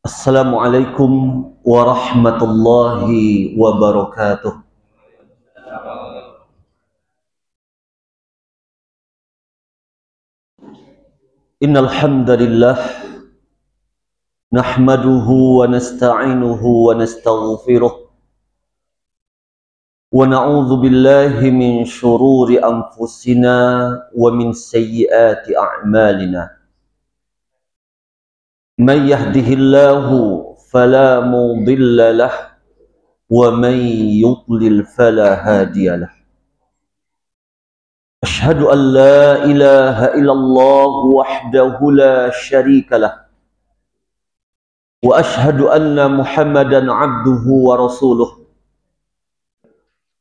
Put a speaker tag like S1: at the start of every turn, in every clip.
S1: Assalamualaikum warahmatullahi wabarakatuh. Innal hamdalillah nahmaduhu wa nasta'inuhu wa nastaghfiruh wa na'udzu billahi min shururi anfusina wa min sayyiati a'malina. Man yahdihillahu fala mudilla lahu wa man yudlil fala hadiya lahu. Asyhadu an la ilaha illallah wahdahu la syarika lah wa asyhadu anna Muhammadan abduhu wa rasuluh.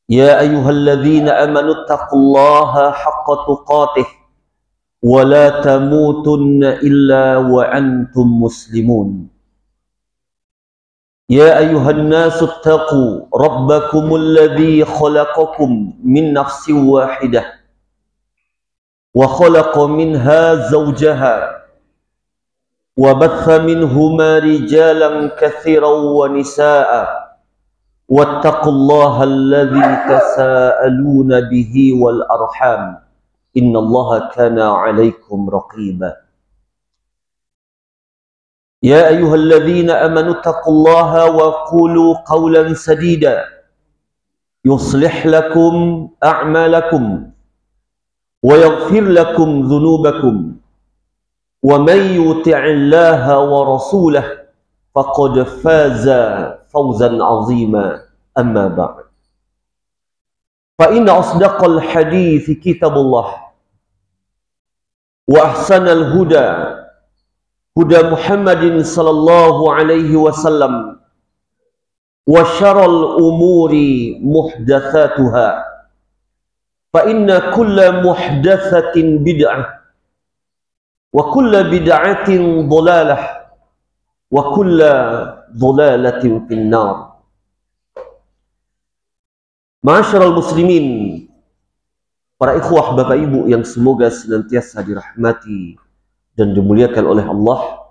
S1: Ya ayyuhalladzina amanu taqullaha haqqa tuqatih wa la tamutunna illa wa antum muslimun. Ya ayyuhan nasu taqu rabbakumul ladzi khalaqakum min nafsin wahidah wa khalaqa minha zawjaha wa batha minhuma rijalan katsiran wa nisaa wattaqullaha alladzi tasaaluna bihi wal arham innallaha kana 'alaikum raqiba. Ya ayyuhalladzina amanu taqullaha wa qulu qawlan sadida yuslih lakum a'malakum wa yaghfir lakum dhunubakum wa man yuti'illaha wa rasulahu faqad faza fawzan 'azima. Amma ba'd. Fa inna asdaqal hadithi kitabullah wa ahsanal huda huda Muhammadin sallallahu alaihi wasallam wa syarrul umuri muhdatsatuha fa inna kulla muhdatsatin bid'ah wa kulla bid'atin dhalalah wa kulla dhalalatin finnar. Ma'asyiral muslimin, para ikhwah bapak ibu yang semoga senantiasa dirahmati dan dimuliakan oleh Allah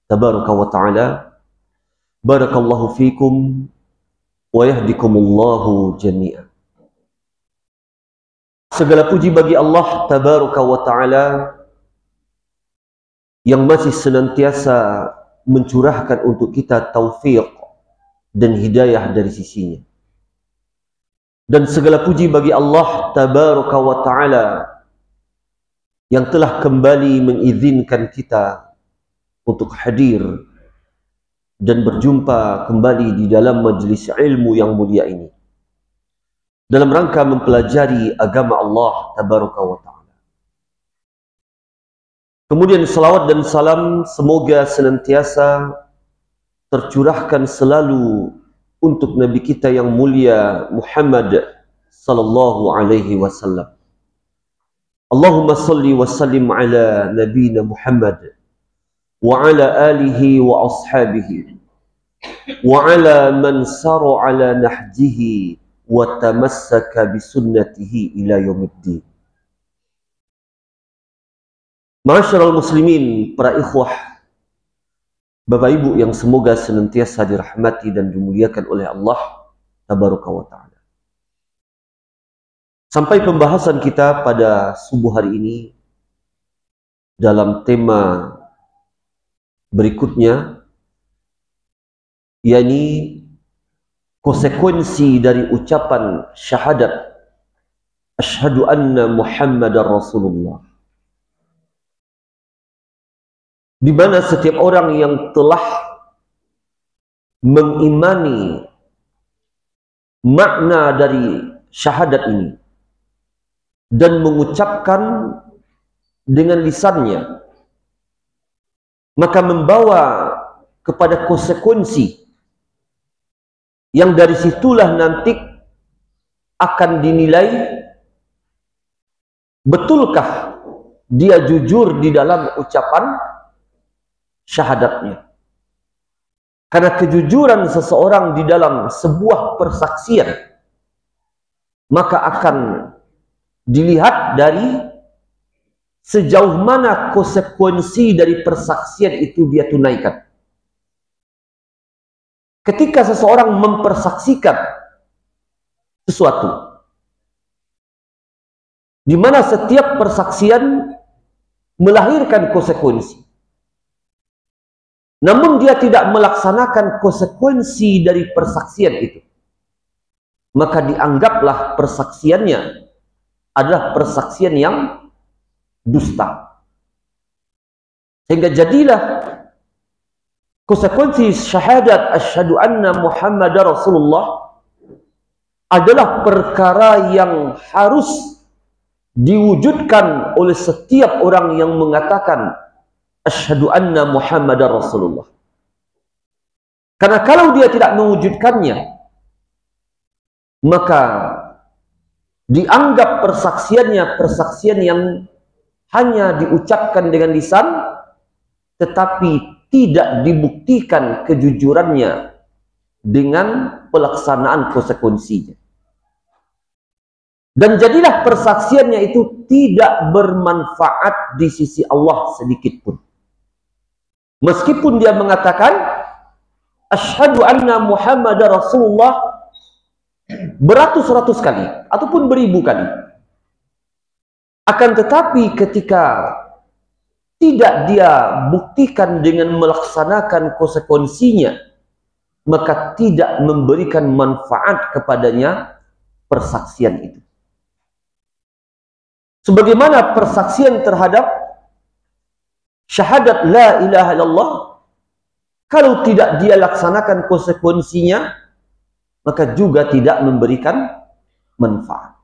S1: tabaraka wa ta'ala. Barakallahu fikum wa yahdikumullahu jami'an. Segala puji bagi Allah tabaraka wa ta'ala yang masih senantiasa mencurahkan untuk kita taufik dan hidayah dari sisinya. Dan segala puji bagi Allah tabaraka wa ta'ala yang telah kembali mengizinkan kita untuk hadir dan berjumpa kembali di dalam majlis ilmu yang mulia ini dalam rangka mempelajari agama Allah tabaraka wa ta'ala. Kemudian salawat dan salam semoga senantiasa tercurahkan selalu untuk Nabi kita yang mulia Muhammad sallallahu alaihi wasallam. Allahumma salli wa sallim ala nabiyina Muhammad wa ala alihi wa ashabihi wa ala man sara ala nahjihi wa tamassaka bi sunnatihi ila yaumiddin. Ma'asyiral muslimin, para ikhwah, Bapak Ibu yang semoga senantiasa dirahmati dan dimuliakan oleh Allah tabaraka wa taala. Sampai pembahasan kita pada subuh hari ini dalam tema berikutnya, yakni konsekuensi dari ucapan syahadat asyhadu anna Muhammadar Rasulullah, di mana setiap orang yang telah mengimani makna dari syahadat ini dan mengucapkan dengan lisannya, maka membawa kepada konsekuensi yang dari situlah nanti akan dinilai betulkah dia jujur di dalam ucapan syahadatnya. Karena kejujuran seseorang di dalam sebuah persaksian maka akan dilihat dari sejauh mana konsekuensi dari persaksian itu dia tunaikan. Ketika seseorang mempersaksikan sesuatu, di mana setiap persaksian melahirkan konsekuensi, namun dia tidak melaksanakan konsekuensi dari persaksian itu, maka dianggaplah persaksiannya adalah persaksian yang dusta. Sehingga jadilah konsekuensi syahadat asyhadu anna Muhammadar Rasulullah adalah perkara yang harus diwujudkan oleh setiap orang yang mengatakan asyhadu anna Muhammadar Rasulullah. Karena kalau dia tidak mewujudkannya, maka dianggap persaksiannya persaksian yang hanya diucapkan dengan lisan, tetapi tidak dibuktikan kejujurannya dengan pelaksanaan konsekuensinya. Dan jadilah persaksiannya itu tidak bermanfaat di sisi Allah sedikit pun. Meskipun dia mengatakan asyhadu anna Muhammadar Rasulullah beratus-ratus kali ataupun beribu kali, akan tetapi ketika tidak dia buktikan dengan melaksanakan konsekuensinya, maka tidak memberikan manfaat kepadanya persaksian itu. Sebagaimana persaksian terhadap syahadat la ilaha illallah, kalau tidak dia laksanakan konsekuensinya, maka juga tidak memberikan manfaat.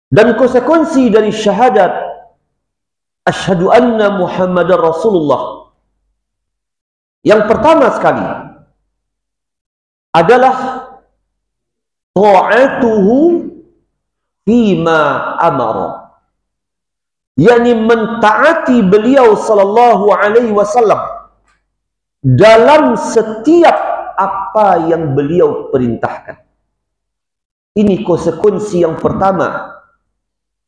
S1: Dan konsekuensi dari syahadat asyhadu anna Muhammadar Rasulullah yang pertama sekali adalah ta'atuhu fima amara, yakni mentaati beliau sallallahu alaihi wasallam dalam setiap apa yang beliau perintahkan. Ini konsekuensi yang pertama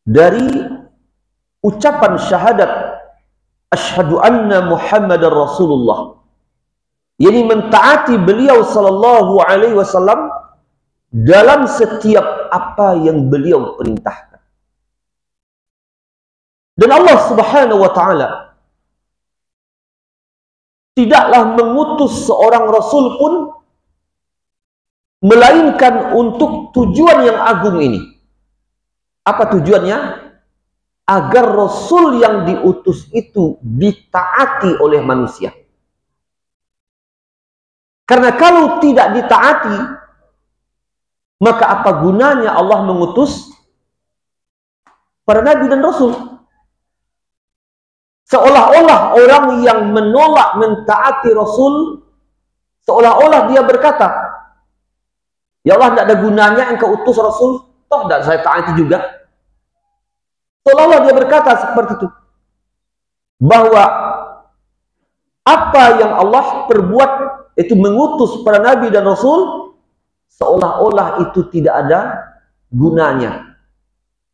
S1: dari ucapan syahadat asyhadu anna Muhammadar Rasulullah, yakni mentaati beliau sallallahu alaihi wasallam dalam setiap apa yang beliau perintahkan. Dan Allah Subhanahu wa taala tidaklah mengutus seorang rasul pun melainkan untuk tujuan yang agung ini. Apa tujuannya? Agar rasul yang diutus itu ditaati oleh manusia. Karena kalau tidak ditaati, maka apa gunanya Allah mengutus para nabi dan rasul? Seolah-olah orang yang menolak mentaati Rasul, seolah-olah dia berkata, ya Allah, tidak ada gunanya engkau utus Rasul, toh tidak saya taati juga. Seolah-olah dia berkata seperti itu, bahwa apa yang Allah perbuat itu mengutus para nabi dan rasul, seolah-olah itu tidak ada gunanya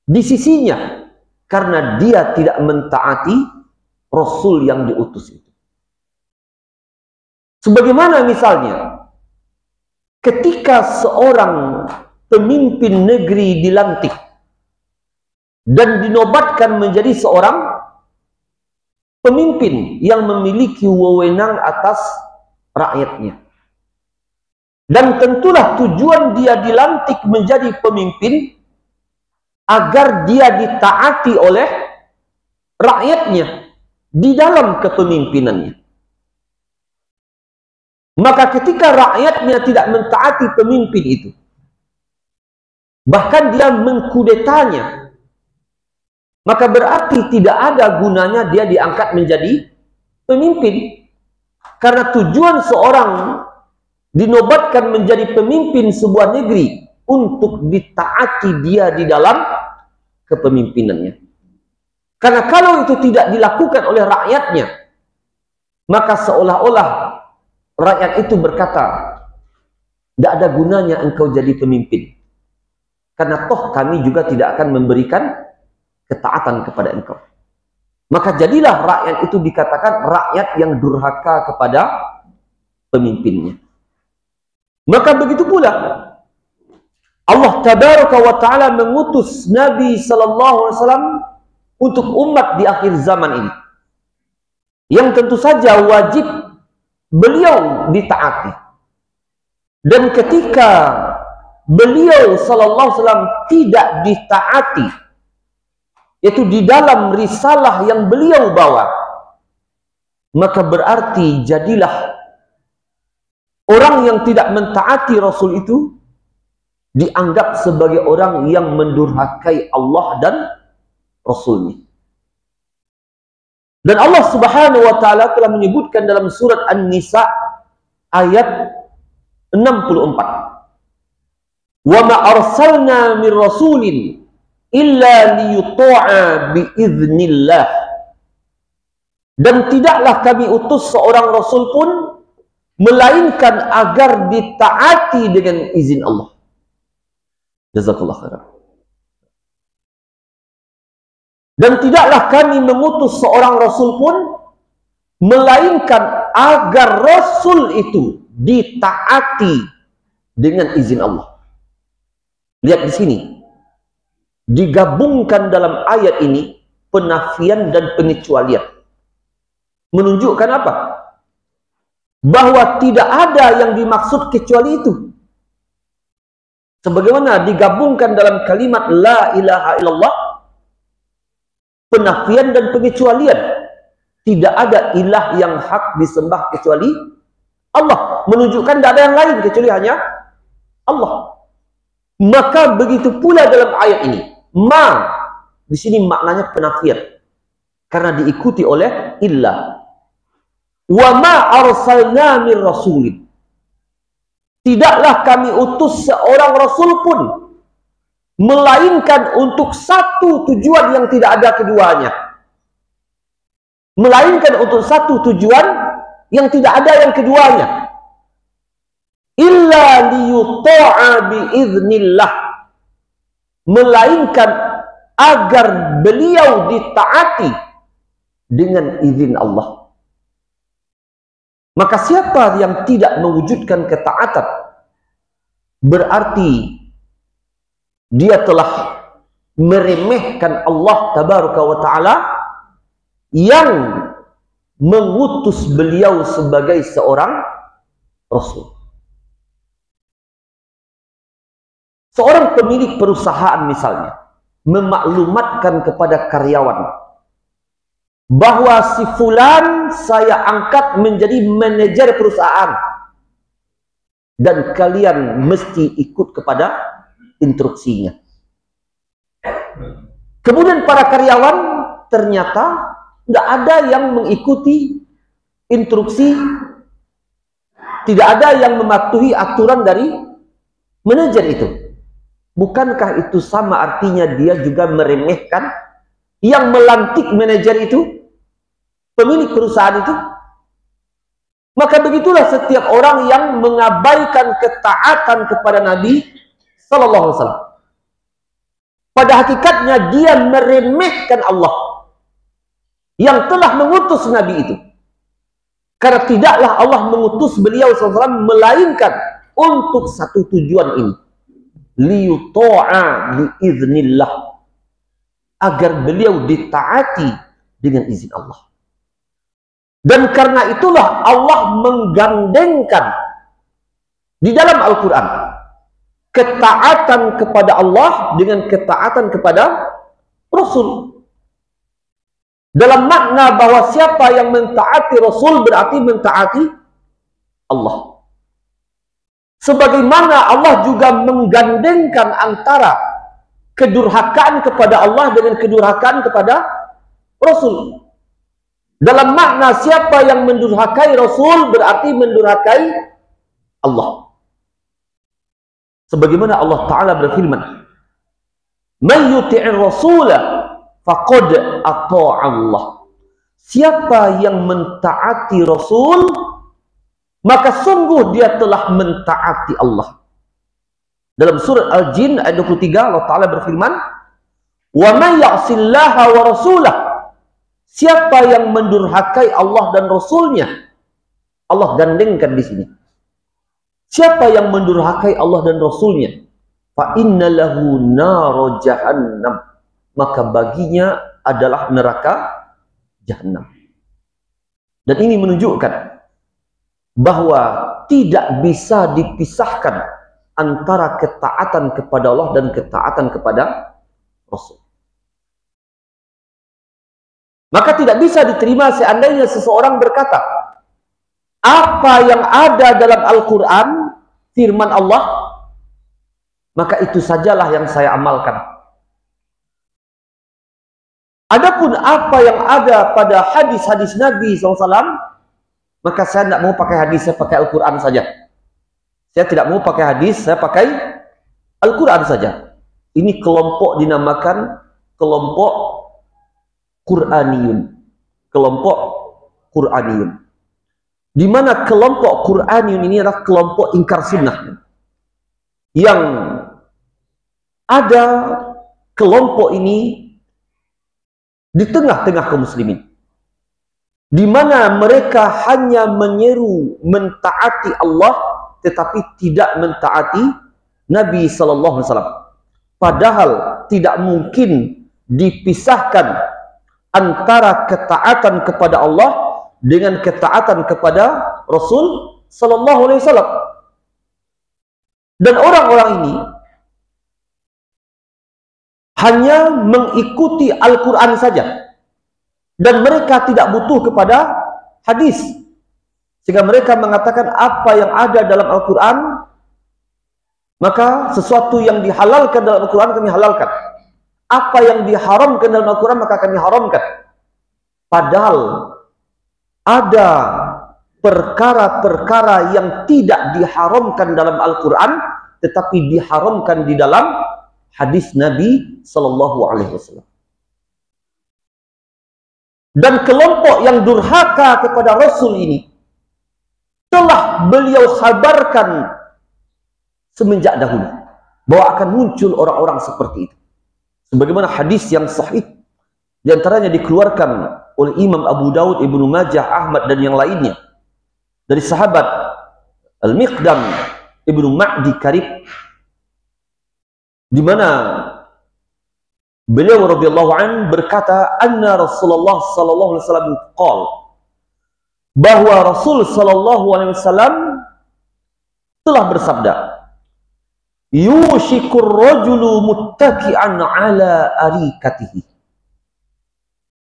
S1: di sisinya, karena dia tidak mentaati Rasul yang diutus itu. Sebagaimana misalnya ketika seorang pemimpin negeri dilantik dan dinobatkan menjadi seorang pemimpin yang memiliki wewenang atas rakyatnya. Dan tentulah tujuan dia dilantik menjadi pemimpin agar dia ditaati oleh rakyatnya di dalam kepemimpinannya. Maka ketika rakyatnya tidak mentaati pemimpin itu, bahkan dia mengkudetanya, maka berarti tidak ada gunanya dia diangkat menjadi pemimpin. Karena tujuan seorang dinobatkan menjadi pemimpin sebuah negeri untuk ditaati dia di dalam kepemimpinannya. Karena kalau itu tidak dilakukan oleh rakyatnya, maka seolah-olah rakyat itu berkata, tidak ada gunanya engkau jadi pemimpin, karena toh kami juga tidak akan memberikan ketaatan kepada engkau. Maka jadilah rakyat itu dikatakan rakyat yang durhaka kepada pemimpinnya. Maka begitu pula Allah Tabaraka wa Ta'ala mengutus Nabi Sallallahu Alaihi Wasallam untuk umat di akhir zaman ini, yang tentu saja wajib beliau ditaati. Dan ketika beliau Sallallahu Alaihi Wasallam tidak ditaati, yaitu di dalam risalah yang beliau bawa, maka berarti jadilah orang yang tidak mentaati Rasul itu dianggap sebagai orang yang mendurhakai Allah dan Rasulnya. Dan Allah Subhanahu wa Ta'ala telah menyebutkan dalam surat An-Nisa ayat 64, wa ma arsalna min rasulin illa liyuta'a biiznillah. Dan tidaklah kami utus seorang rasul pun melainkan agar ditaati dengan izin Allah. Jazakallah khairan. Dan tidaklah kami mengutus seorang rasul pun melainkan agar rasul itu ditaati dengan izin Allah. Lihat di sini, digabungkan dalam ayat ini penafian dan pengecualian. Menunjukkan apa? Bahwa tidak ada yang dimaksud kecuali itu. Sebagaimana digabungkan dalam kalimat la ilaha illallah, penafian dan pengecualian. Tidak ada ilah yang hak disembah kecuali Allah. Menunjukkan tidak ada yang lain kecuali hanya Allah. Maka begitu pula dalam ayat ini, ma di sini maknanya penafian, karena diikuti oleh illa. Wa ma arsalna min rasulin, tidaklah kami utus seorang rasul pun melainkan untuk satu tujuan yang tidak ada keduanya, melainkan untuk satu tujuan yang tidak ada yang keduanya, illa liyuta'a biiznillah, melainkan agar beliau ditaati dengan izin Allah. Maka siapa yang tidak mewujudkan ketaatan, berarti dia telah meremehkan Allah Tabaraka wa Ta'ala yang mengutus beliau sebagai seorang Rasul. Seorang pemilik perusahaan misalnya memaklumatkan kepada karyawan bahwa si fulan saya angkat menjadi manajer perusahaan dan kalian mesti ikut kepada instruksinya. Kemudian para karyawan ternyata Tidak ada yang mengikuti instruksi, tidak ada yang mematuhi aturan dari manajer itu. Bukankah itu sama artinya dia juga meremehkan yang melantik manajer itu, pemilik perusahaan itu? Maka begitulah setiap orang yang mengabaikan ketaatan kepada Nabi Sallallahu Alaihi Wasallam. Pada hakikatnya dia meremehkan Allah yang telah mengutus Nabi itu. Karena tidaklah Allah mengutus beliau SAW melainkan untuk satu tujuan ini. Liyuta'a biiznillah. Agar beliau ditaati dengan izin Allah. Dan karena itulah Allah menggandengkan di dalam Al-Quran ketaatan kepada Allah dengan ketaatan kepada Rasul. Dalam makna bahwa siapa yang mentaati Rasul berarti mentaati Allah. Sebagaimana Allah juga menggandengkan antara kedurhakaan kepada Allah dengan kedurhakaan kepada Rasul. Dalam makna siapa yang mendurhakai Rasul berarti mendurhakai Allah. Sebagaimana Allah Ta'ala berfirman, "Man yuti'ir rasula faqad ata'a Allah." Siapa yang mentaati Rasul, maka sungguh dia telah mentaati Allah. Dalam surat Al-Jin ayat 23 Allah Ta'ala berfirman, "Wa man ya'sillaha wa rasulah." Siapa yang mendurhakai Allah dan Rasulnya, Allah gandengkan di sini. Siapa yang mendurhakai Allah dan Rasulnya, fa inna lahu nar jahannam, maka baginya adalah neraka Jahannam. Dan ini menunjukkan bahwa tidak bisa dipisahkan antara ketaatan kepada Allah dan ketaatan kepada Rasul. Maka tidak bisa diterima seandainya seseorang berkata, apa yang ada dalam Al-Quran, firman Allah, maka itu sajalah yang saya amalkan. Adapun apa yang ada pada hadis-hadis Nabi SAW, maka saya tidak mau pakai hadis, saya pakai Al-Quran saja. Saya tidak mau pakai hadis, saya pakai Al-Quran saja. Ini kelompok dinamakan kelompok Quraniyun. Kelompok Quraniyun. Di mana kelompok Quraniyun ini adalah kelompok ingkar sunnah. Yang ada kelompok ini di tengah-tengah kaum muslimin. Di mana mereka hanya menyeru mentaati Allah tetapi tidak mentaati Nabi sallallahu alaihi wasallam. Padahal tidak mungkin dipisahkan antara ketaatan kepada Allah dengan ketaatan kepada Rasul sallallahu alaihi wasallam. Dan orang-orang ini hanya mengikuti Al-Quran saja. Dan mereka tidak butuh kepada hadis. Sehingga mereka mengatakan apa yang ada dalam Al-Quran, maka sesuatu yang dihalalkan dalam Al-Quran kami halalkan. Apa yang diharamkan dalam Al-Quran maka kami haramkan. Padahal ada perkara-perkara yang tidak diharamkan dalam Al-Quran tetapi diharamkan di dalam hadis Nabi Sallallahu Alaihi Wasallam. Dan kelompok yang durhaka kepada Rasul ini telah beliau khabarkan semenjak dahulu bahwa akan muncul orang-orang seperti itu. Sebagaimana hadis yang sahih di antaranya dikeluarkan oleh Imam Abu Dawud, Ibnu Majah, Ahmad dan yang lainnya dari sahabat Al-Miqdam Ibnu Ma'di Karib, di mana beliau radhiyallahu an berkata, anna Rasulullah sallallahu alaihi wasallam qol, bahwa Rasul sallallahu alaihi wasallam telah bersabda, yushikur rajulu muttaki'an ala arikatihi.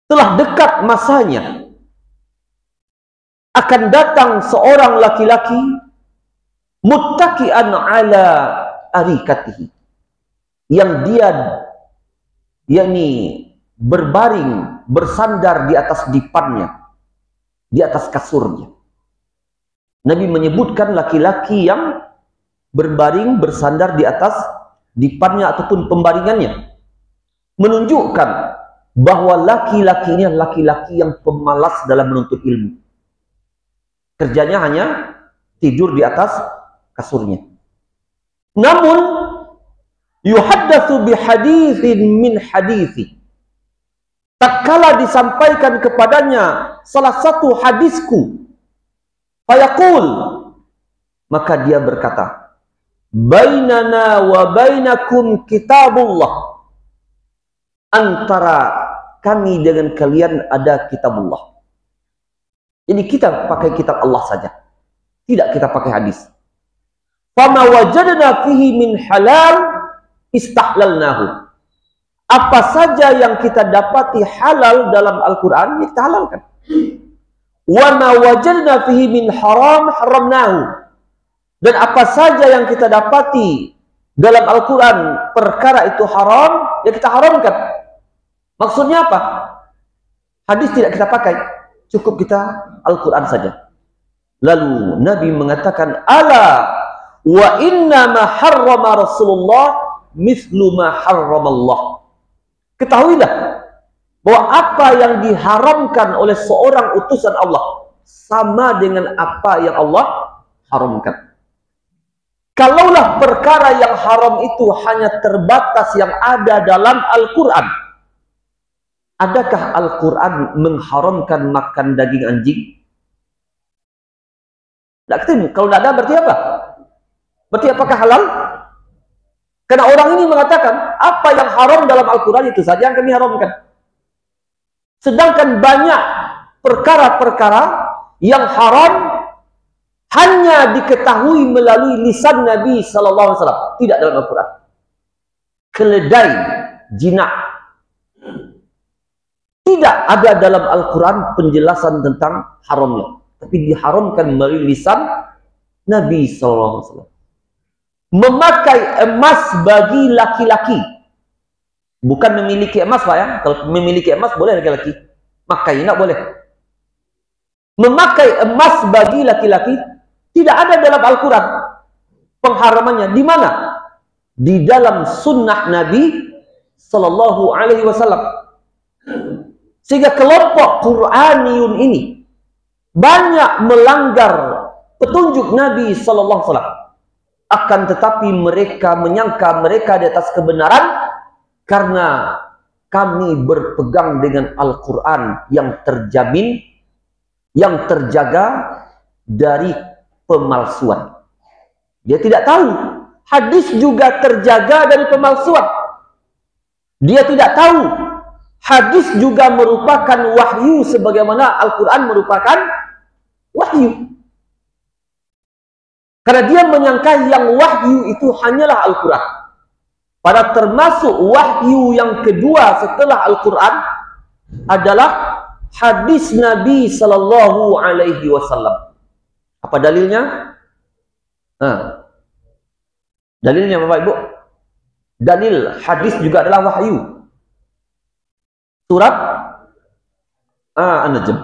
S1: Telah dekat masanya akan datang seorang laki-laki muttaki'an ala arikatihi, yang dia yakni berbaring, bersandar di atas dipannya, di atas kasurnya. Nabi menyebutkan laki-laki yang berbaring, bersandar di atas dipannya ataupun pembaringannya, menunjukkan bahwa laki-laki ini adalah laki-laki yang pemalas dalam menuntut ilmu. Kerjanya hanya tidur di atas kasurnya. Namun yuhaddatsu bihaditsin min hadithi, tatkala disampaikan kepadanya salah satu hadisku, fayaqul, maka dia berkata, bainana wa bainakum kitabullah, antara kami dengan kalian ada kitabullah. Jadi kita pakai kitab Allah saja, tidak kita pakai hadis. Fama wajadna fihi min halal istahlalnahu. Apa saja yang kita dapati halal dalam Al-Quran, kita halalkan. Wa ma wajadna fihi min haram haramnahu. Dan apa saja yang kita dapati dalam Al-Quran perkara itu haram, ya kita haramkan. Maksudnya apa? Hadis tidak kita pakai, cukup kita Al-Quran saja. Lalu Nabi mengatakan, ala wa inna ma harrama Rasulullah mislu ma harramallah. Ketahuilah bahwa apa yang diharamkan oleh seorang utusan Allah sama dengan apa yang Allah haramkan. Kalaulah perkara yang haram itu hanya terbatas yang ada dalam Al-Quran, adakah Al-Quran mengharamkan makan daging anjing? Tak ketemu. Kalau tidak ada, berarti apa? Berarti apakah halal? Karena orang ini mengatakan, apa yang haram dalam Al-Quran itu saja yang kami haramkan. Sedangkan banyak perkara-perkara yang haram hanya diketahui melalui lisan Nabi SAW, tidak dalam Al-Quran. Keledai, jinak, tidak ada dalam Al-Quran penjelasan tentang haramnya, tapi diharamkan melalui lisan Nabi SAW. Memakai emas bagi laki-laki, bukan memiliki emas, Pak ya. Kalau memiliki emas boleh laki-laki, makai tidak boleh. Memakai emas bagi laki-laki tidak ada dalam Al-Quran pengharamannya. Di mana? Di dalam sunnah Nabi Sallallahu Alaihi Wasallam. Sehingga kelompok Qur'aniyun ini banyak melanggar petunjuk Nabi Sallallahu Alaihi Wasallam. Akan tetapi mereka menyangka mereka di atas kebenaran karena kami berpegang dengan Al-Quran yang terjamin, yang terjaga dari pemalsuan. Dia tidak tahu hadis juga terjaga dari pemalsuan. Dia tidak tahu hadis juga merupakan wahyu sebagaimana Al-Quran merupakan wahyu. Karena dia menyangka yang wahyu itu hanyalah Al-Quran. Pada termasuk wahyu yang kedua setelah Al-Quran adalah hadis Nabi Sallallahu Alaihi Wasallam. Apa dalilnya? Dalilnya Bapak Ibu? Dalil hadis juga adalah wahyu. Surat An-Najm.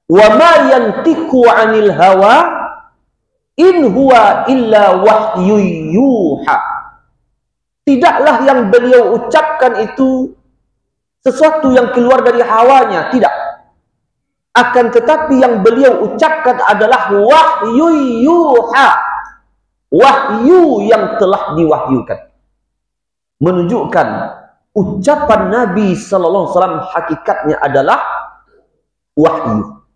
S1: Wa ma yantiqu 'anil hawa in huwa illa wahyu yuha. Tidaklah yang beliau ucapkan itu sesuatu yang keluar dari hawanya, tidak. Akan tetapi yang beliau ucapkan adalah wahyu yuha, wahyu yang telah diwahyukan. Menunjukkan ucapan Nabi Sallallahu Alaihi Wasallam hakikatnya adalah wahyu.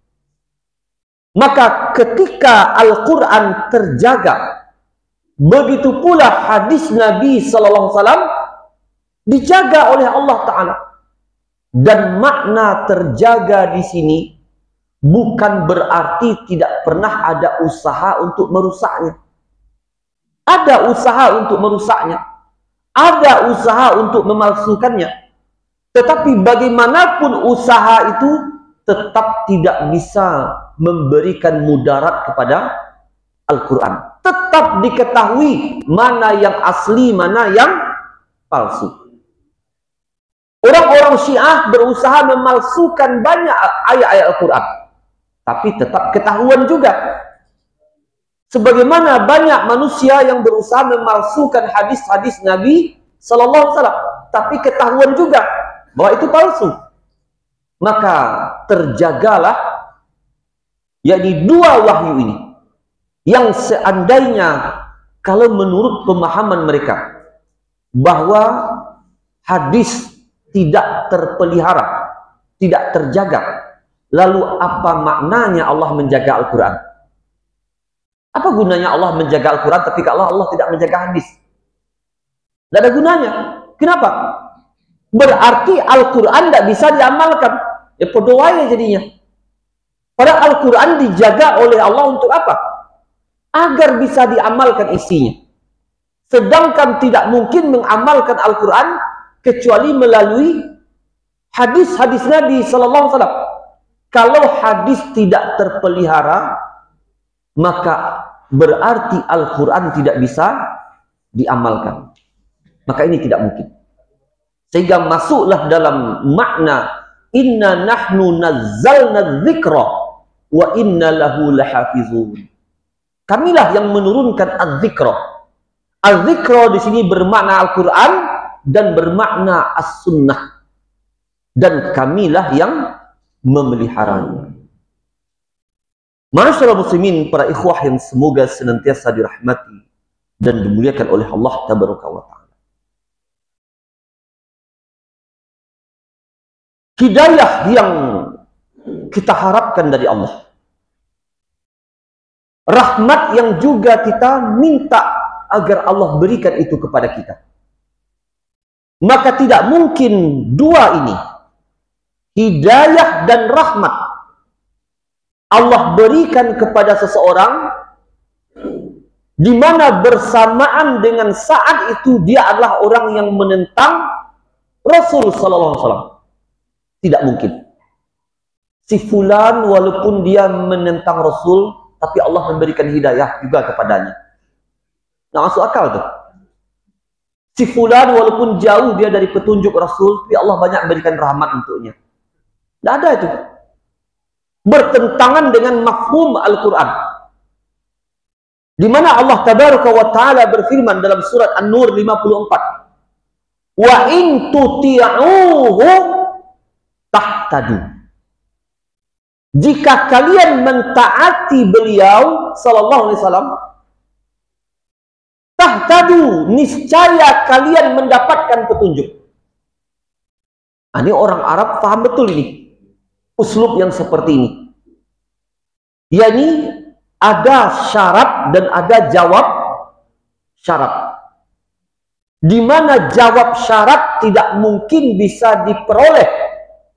S1: Maka ketika Al-Quran terjaga, begitu pula hadis Nabi Sallallahu Alaihi Wasallam dijaga oleh Allah Ta'ala. Dan makna terjaga di sini bukan berarti tidak pernah ada usaha untuk merusaknya. Ada usaha untuk merusaknya, ada usaha untuk memalsukannya. Tetapi bagaimanapun usaha itu tetap tidak bisa memberikan mudarat kepada Al-Quran. Tetap diketahui mana yang asli, mana yang palsu. Orang-orang Syiah berusaha memalsukan banyak ayat-ayat Al-Quran, tapi tetap ketahuan juga. Sebagaimana banyak manusia yang berusaha memalsukan hadis-hadis Nabi Sallallahu Alaihi Wasallam, tapi ketahuan juga bahwa itu palsu. Maka terjagalah, yakni dua wahyu ini, yang seandainya kalau menurut pemahaman mereka bahwa hadis tidak terpelihara, tidak terjaga, lalu apa maknanya Allah menjaga Al-Quran? Apa gunanya Allah menjaga Al-Quran tapi kalau Allah tidak menjaga hadis? Tidak ada gunanya. Kenapa? Berarti Al-Quran tidak bisa diamalkan. Ya podo wae jadinya. Padahal Al-Quran dijaga oleh Allah untuk apa? Agar bisa diamalkan isinya. Sedangkan tidak mungkin mengamalkan Al-Quran kecuali melalui hadis-hadis Nabi Sallallahu Alaihi Wasallam. Kalau hadis tidak terpelihara, maka berarti Al-Quran tidak bisa diamalkan. Maka ini tidak mungkin. Sehingga masuklah dalam makna inna nahnu nazzalna dzikra wa inna lahu lahafizun. Kamilah yang menurunkan az-dzikra. Az-dzikra di sini bermakna Al-Quran dan bermakna as-sunnah, dan kamilah yang memeliharanya. Ma'asyiral muslimin, para ikhwah yang semoga senantiasa dirahmati dan dimuliakan oleh Allah Tabaraka wa Ta'ala. Hidayah yang kita harapkan dari Allah, rahmat yang juga kita minta agar Allah berikan itu kepada kita, maka tidak mungkin dua ini, hidayah dan rahmat, Allah berikan kepada seseorang di mana bersamaan dengan saat itu dia adalah orang yang menentang Rasul Sallallahu Alaihi Wasallam. Tidak mungkin. Si fulan walaupun dia menentang Rasul, tapi Allah memberikan hidayah juga kepadanya. Nah, masuk akal tuh. Si fulan walaupun jauh dia dari petunjuk Rasul, tapi Allah banyak memberikan rahmat untuknya. Tidak ada itu. Bertentangan dengan mafhum Al-Quran. Di mana Allah Tabaraka wa Ta'ala berfirman dalam surat An-Nur 54. Wa in tuti'uhu tahtadu. Jika kalian mentaati beliau Sallallahu Alaihi Wasallam, tahtadu, niscaya kalian mendapatkan petunjuk. Ini orang Arab paham betul ini. Uslub yang seperti ini, yakni ada syarat dan ada jawab syarat, di mana jawab syarat tidak mungkin bisa diperoleh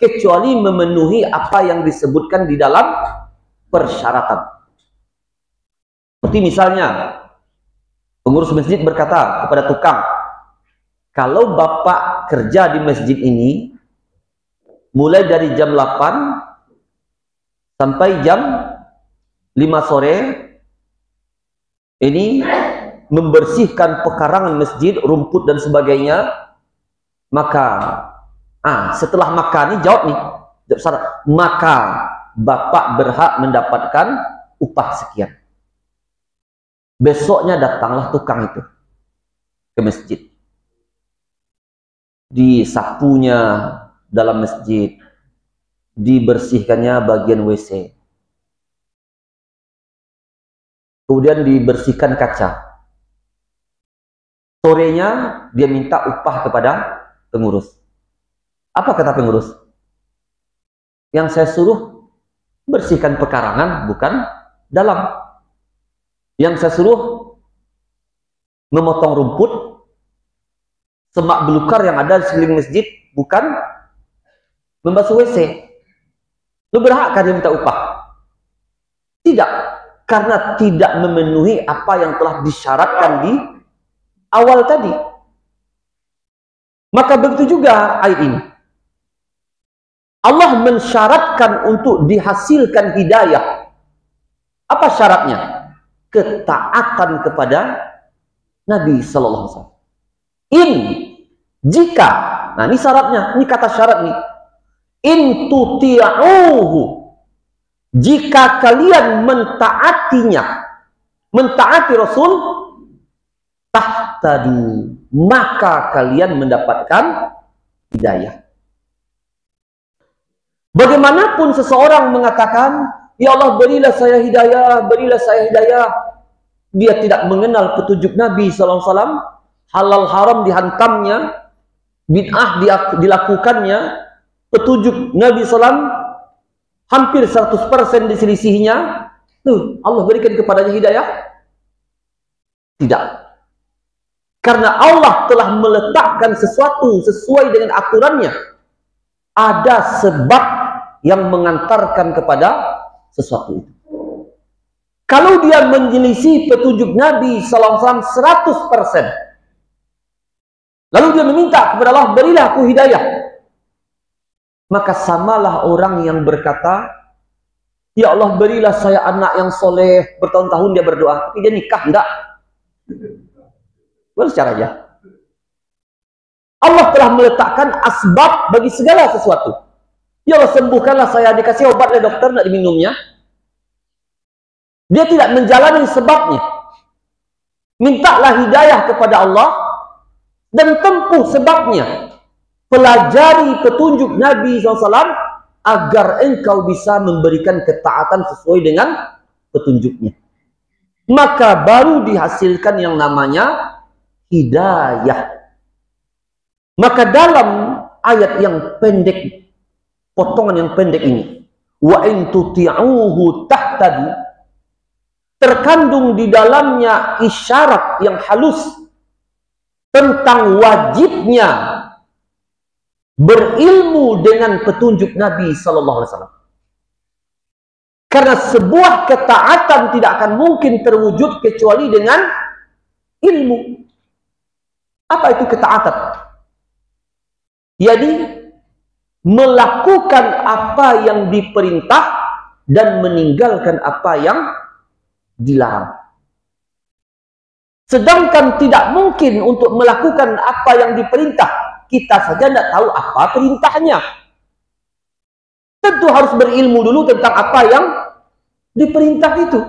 S1: kecuali memenuhi apa yang disebutkan di dalam persyaratan. Seperti misalnya pengurus masjid berkata kepada tukang, kalau bapak kerja di masjid ini mulai dari jam 8 sampai jam 5 sore, ini membersihkan pekarangan masjid, rumput dan sebagainya, maka setelah makan, ini jawab nih, maka bapak berhak mendapatkan upah sekian. Besoknya datanglah tukang itu ke masjid, disapunya dalam masjid, dibersihkannya bagian WC, kemudian dibersihkan kaca. Sorenya dia minta upah kepada pengurus. Apa kata pengurus? Yang saya suruh bersihkan pekarangan, bukan dalam. Yang saya suruh memotong rumput, semak belukar yang ada di sekeliling masjid, bukan membasuh WC. Lu berhakkah dia minta upah? Tidak, karena tidak memenuhi apa yang telah disyaratkan di awal tadi. Maka begitu juga ayat ini. Allah mensyaratkan untuk dihasilkan hidayah. Apa syaratnya? Ketaatan kepada Nabi Sallallahu Alaihi Wasallam. Jika, Nah, ini syaratnya, ini kata syarat nih. In tuti'uhu, jika kalian mentaatinya, mentaati Rasul, tahtadu, maka kalian mendapatkan hidayah. Bagaimanapun seseorang mengatakan, ya Allah berilah saya hidayah, berilah saya hidayah, dia tidak mengenal petunjuk Nabi SAW, halal haram dihantamnya, bid'ah dilakukannya, petunjuk Nabi SAW hampir 100% diselisihinya. Tuh, Allah berikan kepadanya hidayah? Tidak. Karena Allah telah meletakkan sesuatu sesuai dengan aturannya. Ada sebab yang mengantarkan kepada sesuatu itu. Kalau dia menyelisih petunjuk Nabi SAW 100%, lalu dia meminta kepada Allah, berilah aku hidayah, maka samalah orang yang berkata, ya Allah berilah saya anak yang soleh, bertahun-tahun dia berdoa, tapi dia nikah enggak? Balas caranya. Allah telah meletakkan asbab bagi segala sesuatu. Ya Allah sembuhkanlah saya, dikasih obat oleh dokter, enggak diminumnya. Dia tidak menjalani sebabnya. Mintalah hidayah kepada Allah dan tempuh sebabnya. Pelajari petunjuk Nabi SAW agar engkau bisa memberikan ketaatan sesuai dengan petunjuknya. Maka baru dihasilkan yang namanya hidayah. Maka dalam ayat yang pendek, potongan yang pendek ini, wa in tuti'uhu tahtadu, terkandung di dalamnya isyarat yang halus tentang wajibnya berilmu dengan petunjuk Nabi SAW. Karena sebuah ketaatan tidak akan mungkin terwujud kecuali dengan ilmu. Apa itu ketaatan? Jadi melakukan apa yang diperintah dan meninggalkan apa yang dilarang. Sedangkan tidak mungkin untuk melakukan apa yang diperintah. Kita saja tidak tahu apa perintahnya. Tentu harus berilmu dulu tentang apa yang diperintah itu.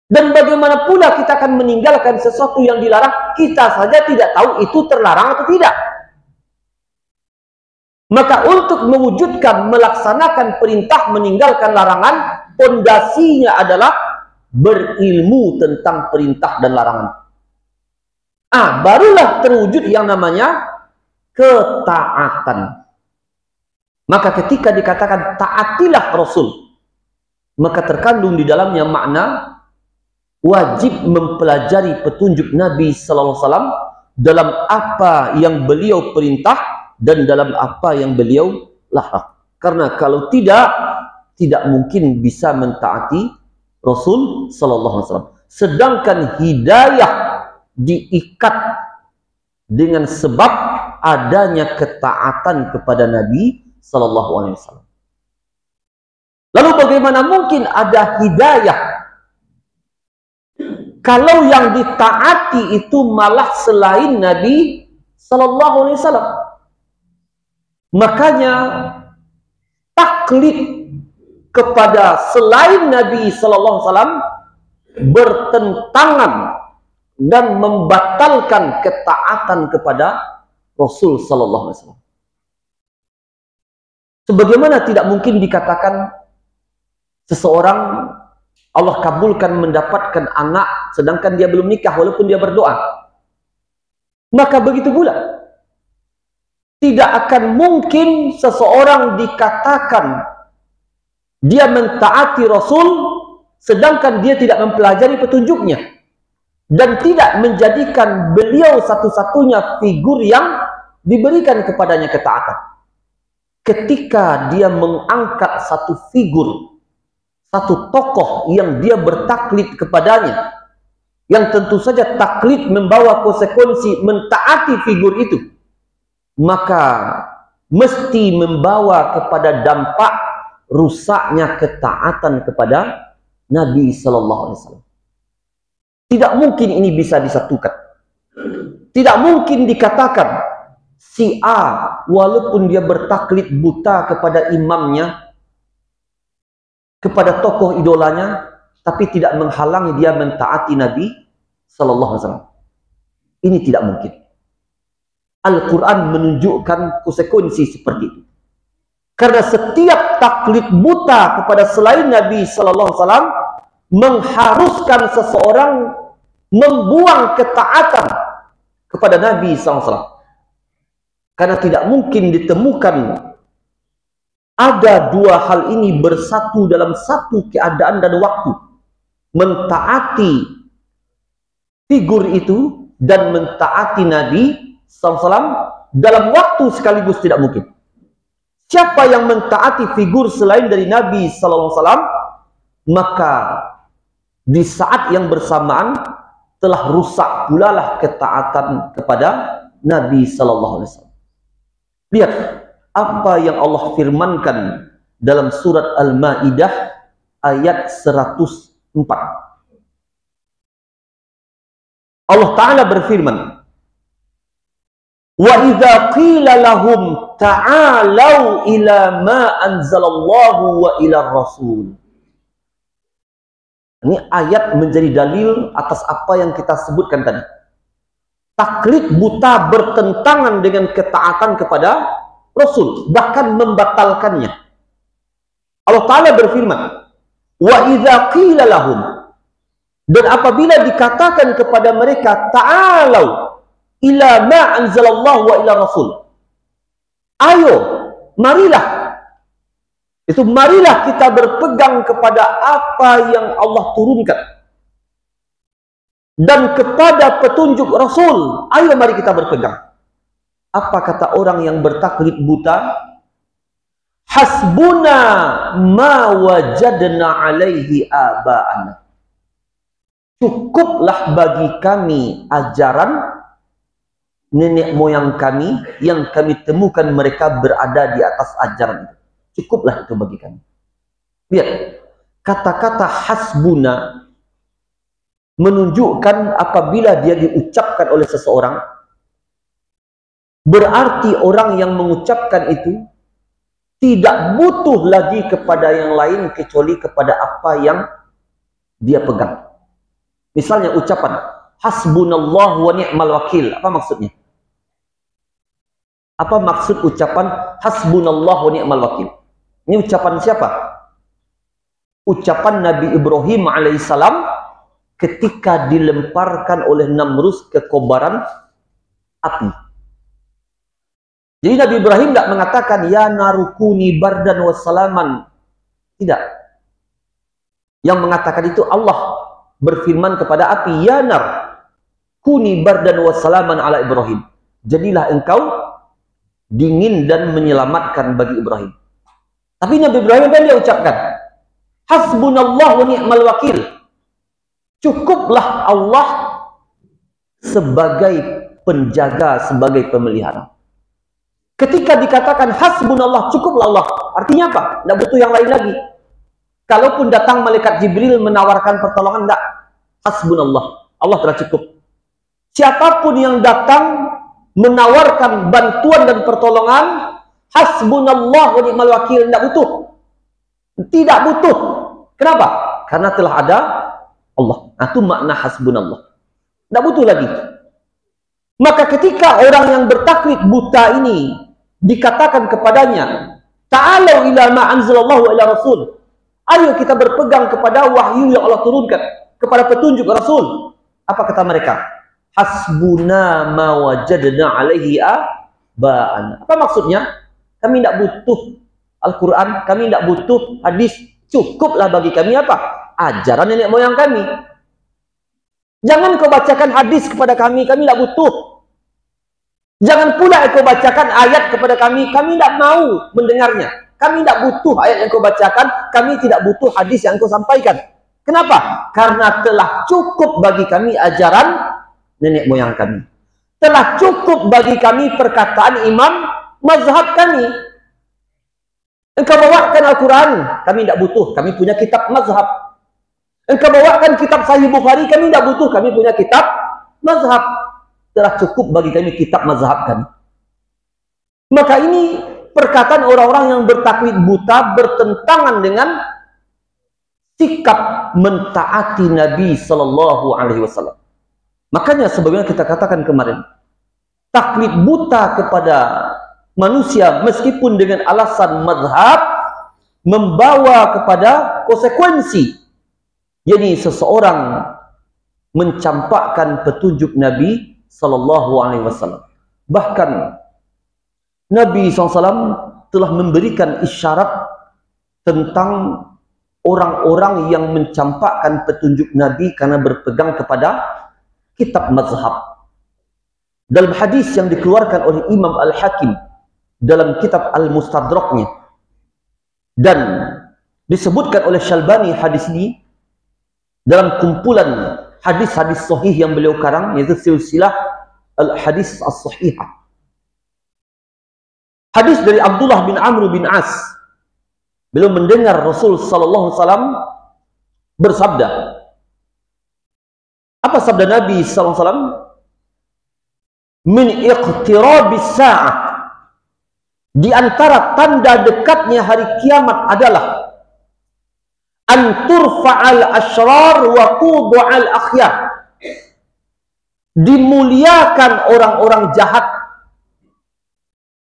S1: Dan bagaimana pula kita akan meninggalkan sesuatu yang dilarang, kita saja tidak tahu itu terlarang atau tidak. Maka untuk mewujudkan, melaksanakan perintah, meninggalkan larangan, pondasinya adalah berilmu tentang perintah dan larangan. Barulah terwujud yang namanya ketaatan. Maka ketika dikatakan taatilah Rasul, maka terkandung di dalamnya makna wajib mempelajari petunjuk Nabi SAW dalam apa yang beliau perintah dan dalam apa yang beliau larang. Karena kalau tidak mungkin bisa mentaati Rasul SAW. Sedangkan hidayah diikat dengan sebab adanya ketaatan kepada Nabi SAW. Lalu bagaimana mungkin ada hidayah kalau yang ditaati itu malah selain Nabi SAW? Makanya taklid kepada selain Nabi SAW bertentangan dan membatalkan ketaatan kepada Rasul sallallahu alaihi wasallam. Sebagaimana tidak mungkin dikatakan seseorang Allah kabulkan mendapatkan anak sedangkan dia belum nikah walaupun dia berdoa. Maka begitu pula tidak akan mungkin seseorang dikatakan dia mentaati Rasul sedangkan dia tidak mempelajari petunjuknya dan tidak menjadikan beliau satu-satunya figur yang diberikan kepadanya ketaatan. Ketika dia mengangkat satu figur, satu tokoh yang dia bertaklid kepadanya, yang tentu saja taklid membawa konsekuensi mentaati figur itu, maka mesti membawa kepada dampak rusaknya ketaatan kepada Nabi Sallallahu Alaihi Wasallam. Tidak mungkin ini bisa disatukan. Tidak mungkin dikatakan si A walaupun dia bertaklid buta kepada imamnya, kepada tokoh idolanya, tapi tidak menghalangi dia mentaati Nabi sallallahu alaihi wasallam. Ini tidak mungkin. Al-Quran menunjukkan konsekuensi seperti itu. Karena setiap taklid buta kepada selain Nabi sallallahu alaihi wasallam mengharuskan seseorang membuang ketaatan kepada Nabi sallallahu alaihi wasallam. Karena tidak mungkin ditemukan ada dua hal ini bersatu dalam satu keadaan dan waktu. Mentaati figur itu dan mentaati Nabi SAW dalam waktu sekaligus tidak mungkin. Siapa yang mentaati figur selain dari Nabi SAW, maka di saat yang bersamaan telah rusak pula lah ketaatan kepada Nabi SAW. Lihat apa yang Allah firmankan dalam surat Al-Maidah ayat 104. Allah Ta'ala berfirman, wa idza qila lahum ta'alau ila ma anzalallahu wa ila rasul. Ini ayat menjadi dalil atas apa yang kita sebutkan tadi. Taklid buta bertentangan dengan ketaatan kepada Rasul, bahkan membatalkannya. Allah Ta'ala berfirman, wa idza qila lahum, dan apabila dikatakan kepada mereka, ta'alau ila ma anzalallahu wa ila rasul, ayo, marilah, itu marilah kita berpegang kepada apa yang Allah turunkan dan kepada petunjuk Rasul. Ayo mari kita berpegang. Apa kata orang yang bertaklid buta? Hasbuna ma wajadna alaihi aba'ana. Cukuplah bagi kami ajaran nenek moyang kami yang kami temukan mereka berada di atas ajaran itu. Cukuplah itu bagi kami. Lihat, kata-kata hasbuna menunjukkan apabila dia diucapkan oleh seseorang, berarti orang yang mengucapkan itu tidak butuh lagi kepada yang lain kecuali kepada apa yang dia pegang. Misalnya ucapan hasbunallah wa ni'mal wakil. Apa maksudnya? Apa maksud ucapan hasbunallah wa ni'mal wakil? Ini ucapan siapa? Ucapan Nabi Ibrahim alaihissalam ketika dilemparkan oleh Namrus ke kobaran api. Jadi Nabi Ibrahim tidak mengatakan ya narukuni bardan wassalaman. Tidak. Yang mengatakan itu Allah berfirman kepada api, ya nar kuni bardan wassalaman ala Ibrahim. Jadilah engkau dingin dan menyelamatkan bagi Ibrahim. Tapi Nabi Ibrahim kan dia ucapkan hasbunallah wa ni'mal wakil. Cukuplah Allah sebagai penjaga, sebagai pemelihara. Ketika dikatakan hasbunallah, cukuplah Allah, artinya apa? Tidak butuh yang lain lagi. Kalaupun datang malaikat Jibril menawarkan pertolongan, tidak. Hasbunallah, Allah telah cukup. Siapapun yang datang menawarkan bantuan dan pertolongan, hasbunallah wa ni'mal wakil, tidak butuh. Tidak butuh. Kenapa? Karena telah ada Allah. Nah, itu makna hasbunallah. Tidak butuh lagi. Maka ketika orang yang bertaklid buta ini dikatakan kepadanya, ta'alau ila ma anzalallahu ila rasul. Ayo kita berpegang kepada wahyu yang Allah turunkan, kepada petunjuk Rasul. Apa kata mereka? Hasbuna ma wajadna alaihi aba'ana. Apa maksudnya? Kami tidak butuh Al-Quran, kami tidak butuh hadis. Cukuplah bagi kami apa? Ajaran nenek moyang kami. Jangan kau bacakan hadis kepada kami tidak butuh. Jangan pula kau bacakan ayat kepada kami tidak mau mendengarnya. Kami tidak butuh ayat yang kau bacakan, kami tidak butuh hadis yang kau sampaikan. Kenapa? Karena telah cukup bagi kami ajaran nenek moyang kami. Telah cukup bagi kami perkataan imam mazhab kami. Engkau bawakan Al-Quran, kami tidak butuh, kami punya kitab mazhab. Engkau bawakan kitab Sahih Bukhari, kami tidak butuh, kami punya kitab mazhab. Telah cukup bagi kami kitab mazhab kami. Maka ini perkataan orang-orang yang bertaklid buta bertentangan dengan sikap mentaati Nabi Sallallahu Alaihi Wasallam. Makanya sebagaimana kita katakan kemarin, taklid buta kepada manusia meskipun dengan alasan mazhab membawa kepada konsekuensi. Jadi seseorang mencampakkan petunjuk Nabi Sallallahu Alaihi Wasallam. Bahkan Nabi SAW telah memberikan isyarat tentang orang-orang yang mencampakkan petunjuk Nabi karena berpegang kepada kitab mazhab. Dalam hadis yang dikeluarkan oleh Imam Al-Hakim dalam kitab Al-Mustadraknya, dan disebutkan oleh Syalbani hadis ini dalam kumpulan hadis-hadis sahih yang beliau karang, yaitu silsilah Al-Hadis As-Sahihah. Hadis dari Abdullah bin Amr bin As. Beliau mendengar Rasul sallallahu alaihi wasallam bersabda. Apa sabda Nabi sallallahu alaihi wasallam? Min iqtirabis sa'ah. Di antara tanda dekatnya hari kiamat adalah an turfa'al asyrar wa tud'al akhyar. Dimuliakan orang-orang jahat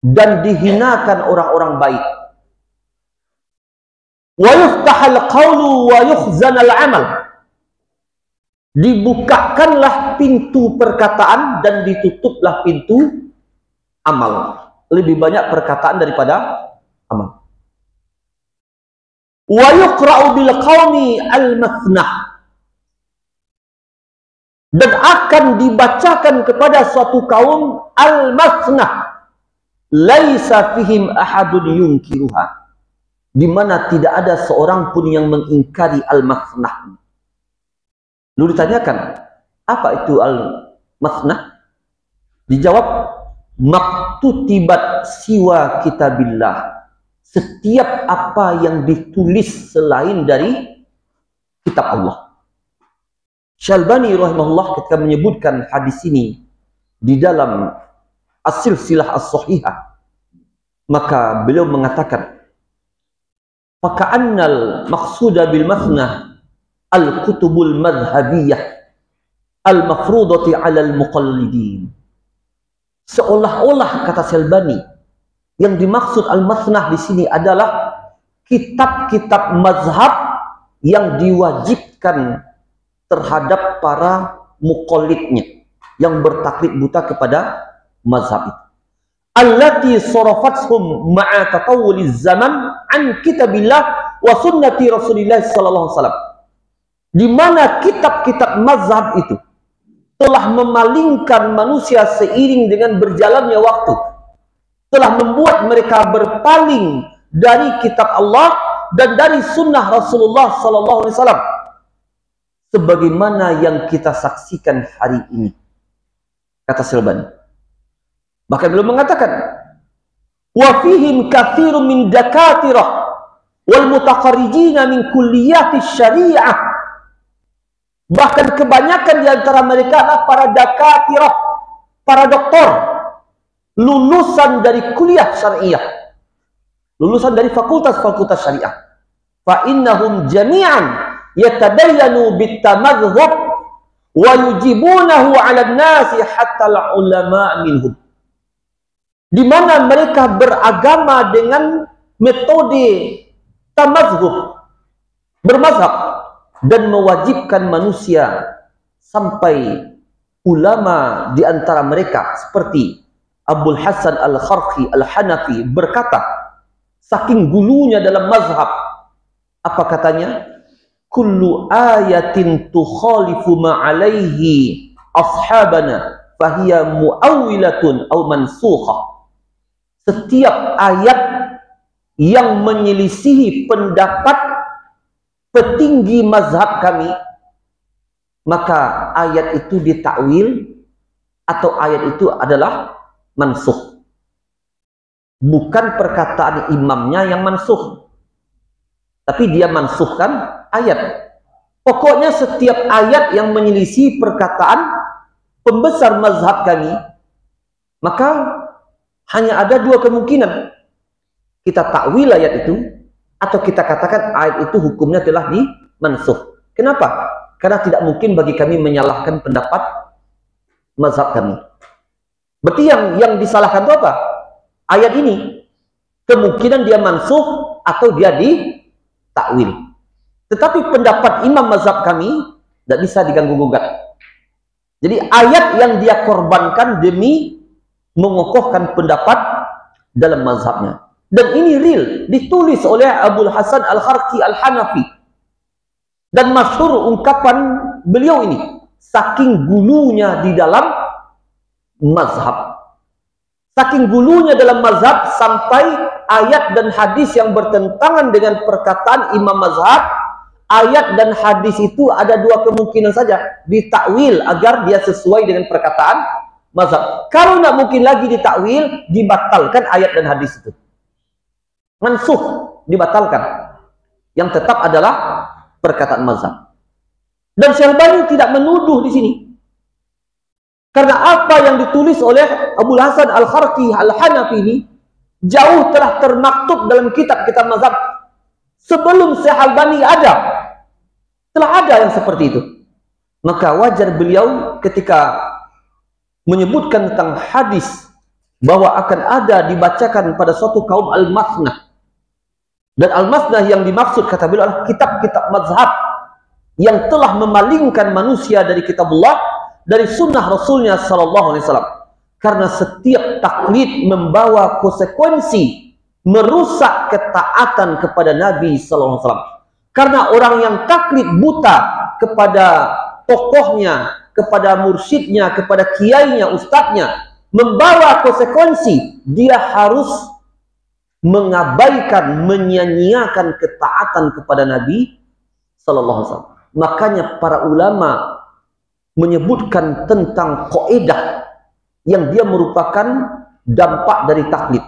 S1: dan dihinakan orang-orang baik. Wa yuftahal qawlu wa yukhzanal amal. Dibukakanlah pintu perkataan dan ditutuplah pintu amal. Lebih banyak perkataan daripada amal. Wa yuqra'u bil qawmi al-mathnah. Dan akan dibacakan kepada suatu kaum al-mathnah. Laisa fihim ahadun yunkiruha, di mana tidak ada seorang pun yang mengingkari al-mathnah. Lalu ditanyakan, apa itu al-mathnah? Dijawab, maktutibat siwa kitabillah. Setiap apa yang ditulis selain dari kitab Allah. Syalbani rahimahullah ketika menyebutkan hadis ini di dalam As-Silsilah As-Sahihah, maka beliau mengatakan, faka'annal maqsuda bil mathnah al-kutubul madhhabiyah al-mafrudati 'alal muqallidin. Seolah-olah, kata Syalbani, yang dimaksud al-mathnah di sini adalah kitab-kitab mazhab yang diwajibkan terhadap para muqallidnya yang bertaklid buta kepada mazhab itu. Allati sarafathum ma'a tatawuliz zaman an kitabillah wa sunnati Rasulillah sallallahu alaihi wasallam. Di mana kitab-kitab mazhab itu telah memalingkan manusia seiring dengan berjalannya waktu, telah membuat mereka berpaling dari kitab Allah dan dari sunnah Rasulullah sallallahu alaihi wasallam, sebagaimana yang kita saksikan hari ini, kata Syalbani. Bahkan beliau mengatakan, wa fihim katsirun min dakatirah wal mutaqarrijina min kulliyati syariah. Bahkan kebanyakan di antara mereka adalah para dakatirah, para doktor, lulusan dari kuliah syariah, lulusan dari fakultas-fakultas syariah. Fa innahum jami'an yatadayyanu bitamadhhab wa yujibunahu 'ala an-nasi hatta al-ulama minhum. Di mana mereka beragama dengan metode tamazhub, bermazhab, dan mewajibkan manusia sampai ulama di antara mereka seperti Abul Hasan Al-Kharqi Al-Hanafi berkata, saking gulunya dalam mazhab, apa katanya? Kullu ayatin tukhalifu ma'alaihi ashabana fahiya mu'awwilatun aw mansukhah. Setiap ayat yang menyelisihi pendapat petinggi mazhab kami, maka ayat itu ditakwil atau ayat itu adalah mansukh. Bukan perkataan imamnya yang mansukh, tapi dia mansukhkan ayat. Pokoknya setiap ayat yang menyelisihi perkataan pembesar mazhab kami, maka Hanya ada dua kemungkinan. Kita takwil ayat itu, atau kita katakan ayat itu hukumnya telah dimansuh. Kenapa? Karena tidak mungkin bagi kami menyalahkan pendapat mazhab kami. Berarti yang disalahkan itu apa? Ayat ini. Kemungkinan dia mansuh atau dia ditakwil. Tetapi pendapat imam mazhab kami tidak bisa diganggu-gugat. Jadi ayat yang dia korbankan demi mengokohkan pendapat dalam mazhabnya. Dan ini real, ditulis oleh Abul Hasan Al-Kharqi Al-Hanafi. Dan masyhur ungkapan beliau ini, saking gulunya di dalam mazhab. Saking gulunya dalam mazhab sampai ayat dan hadis yang bertentangan dengan perkataan imam mazhab, ayat dan hadis itu ada dua kemungkinan saja, ditakwil agar dia sesuai dengan perkataan mazhab. Kalau tidak mungkin lagi ditakwil, dibatalkan ayat dan hadis itu. Mansuh, dibatalkan. Yang tetap adalah perkataan mazhab. Dan Syalbani tidak menuduh di sini. Karena apa yang ditulis oleh Abul Hasan Al-Kharqi Al-Hanafi ini jauh telah termaktub dalam kitab-kitab mazhab. Sebelum Syekh Albani ada, telah ada yang seperti itu. Maka wajar beliau ketika menyebutkan tentang hadis bahwa akan ada dibacakan pada suatu kaum al-masnah. Dan al-masnah yang dimaksud kata beliau adalah kitab-kitab mazhab yang telah memalingkan manusia dari kitabullah, dari sunnah Rasulnya sallallahu alaihi wasallam. Karena setiap taklid membawa konsekuensi merusak ketaatan kepada Nabi sallallahu alaihi wasallam. Karena orang yang taklid buta kepada tokohnya, kepada mursyidnya, kepada kiainya, ustadznya, membawa konsekuensi dia harus mengabaikan, menyia-nyiakan ketaatan kepada Nabi sallallahu alaihi wasallam. Makanya para ulama menyebutkan tentang kaidah yang dia merupakan dampak dari taklid.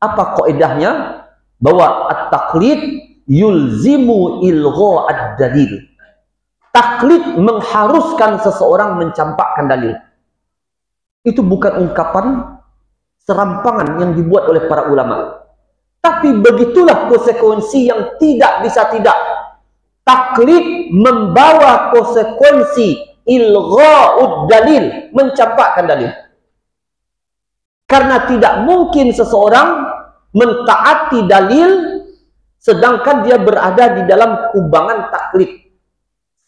S1: Apa kaidahnya? Bahwa at-taklid yulzimu ilgha ad-dalil. Taklid mengharuskan seseorang mencampakkan dalil. Itu bukan ungkapan serampangan yang dibuat oleh para ulama. Tapi begitulah konsekuensi yang tidak bisa tidak. Taklid membawa konsekuensi ilgha'ud dalil, mencampakkan dalil. Karena tidak mungkin seseorang mentaati dalil sedangkan dia berada di dalam kubangan taklid.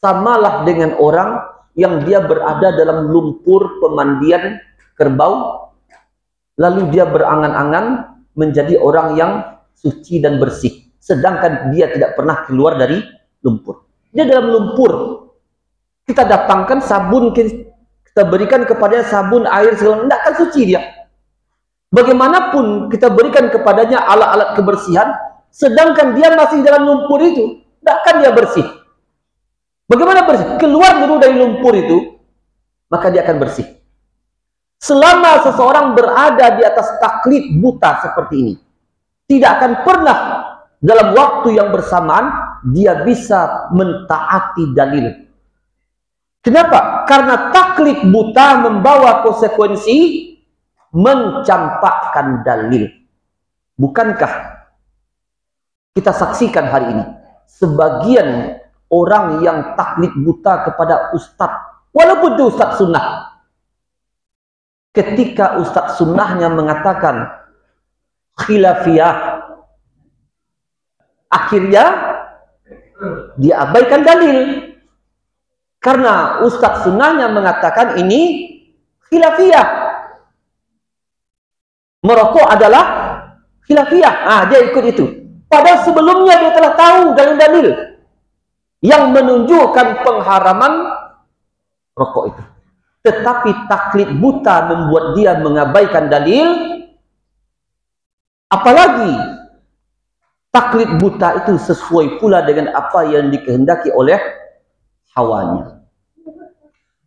S1: Samalah dengan orang yang dia berada dalam lumpur pemandian kerbau, lalu dia berangan-angan menjadi orang yang suci dan bersih, sedangkan dia tidak pernah keluar dari lumpur. Dia dalam lumpur, kita datangkan sabun, kita berikan kepadanya sabun, air, segala, tidak akan suci dia. Bagaimanapun kita berikan kepadanya alat-alat kebersihan, sedangkan dia masih dalam lumpur itu, tidak akan dia bersih. Bagaimana bersih? Keluar dulu dari lumpur itu, maka dia akan bersih. Selama seseorang berada di atas taklid buta seperti ini, tidak akan pernah dalam waktu yang bersamaan dia bisa mentaati dalil. Kenapa? Karena taklid buta membawa konsekuensi mencampakkan dalil. Bukankah kita saksikan hari ini sebagian orang yang taklid buta kepada ustadz, walaupun itu ustadz sunnah, ketika ustadz sunnahnya mengatakan khilafiyah, akhirnya dia abaikan dalil. Karena ustadz sunnahnya mengatakan ini khilafiyah, merokok adalah khilafiyah, dia ikut itu. Padahal sebelumnya dia telah tahu dalil-dalil yang menunjukkan pengharaman rokok itu. Tetapi taklid buta membuat dia mengabaikan dalil. Apalagi taklid buta itu sesuai pula dengan apa yang dikehendaki oleh hawanya.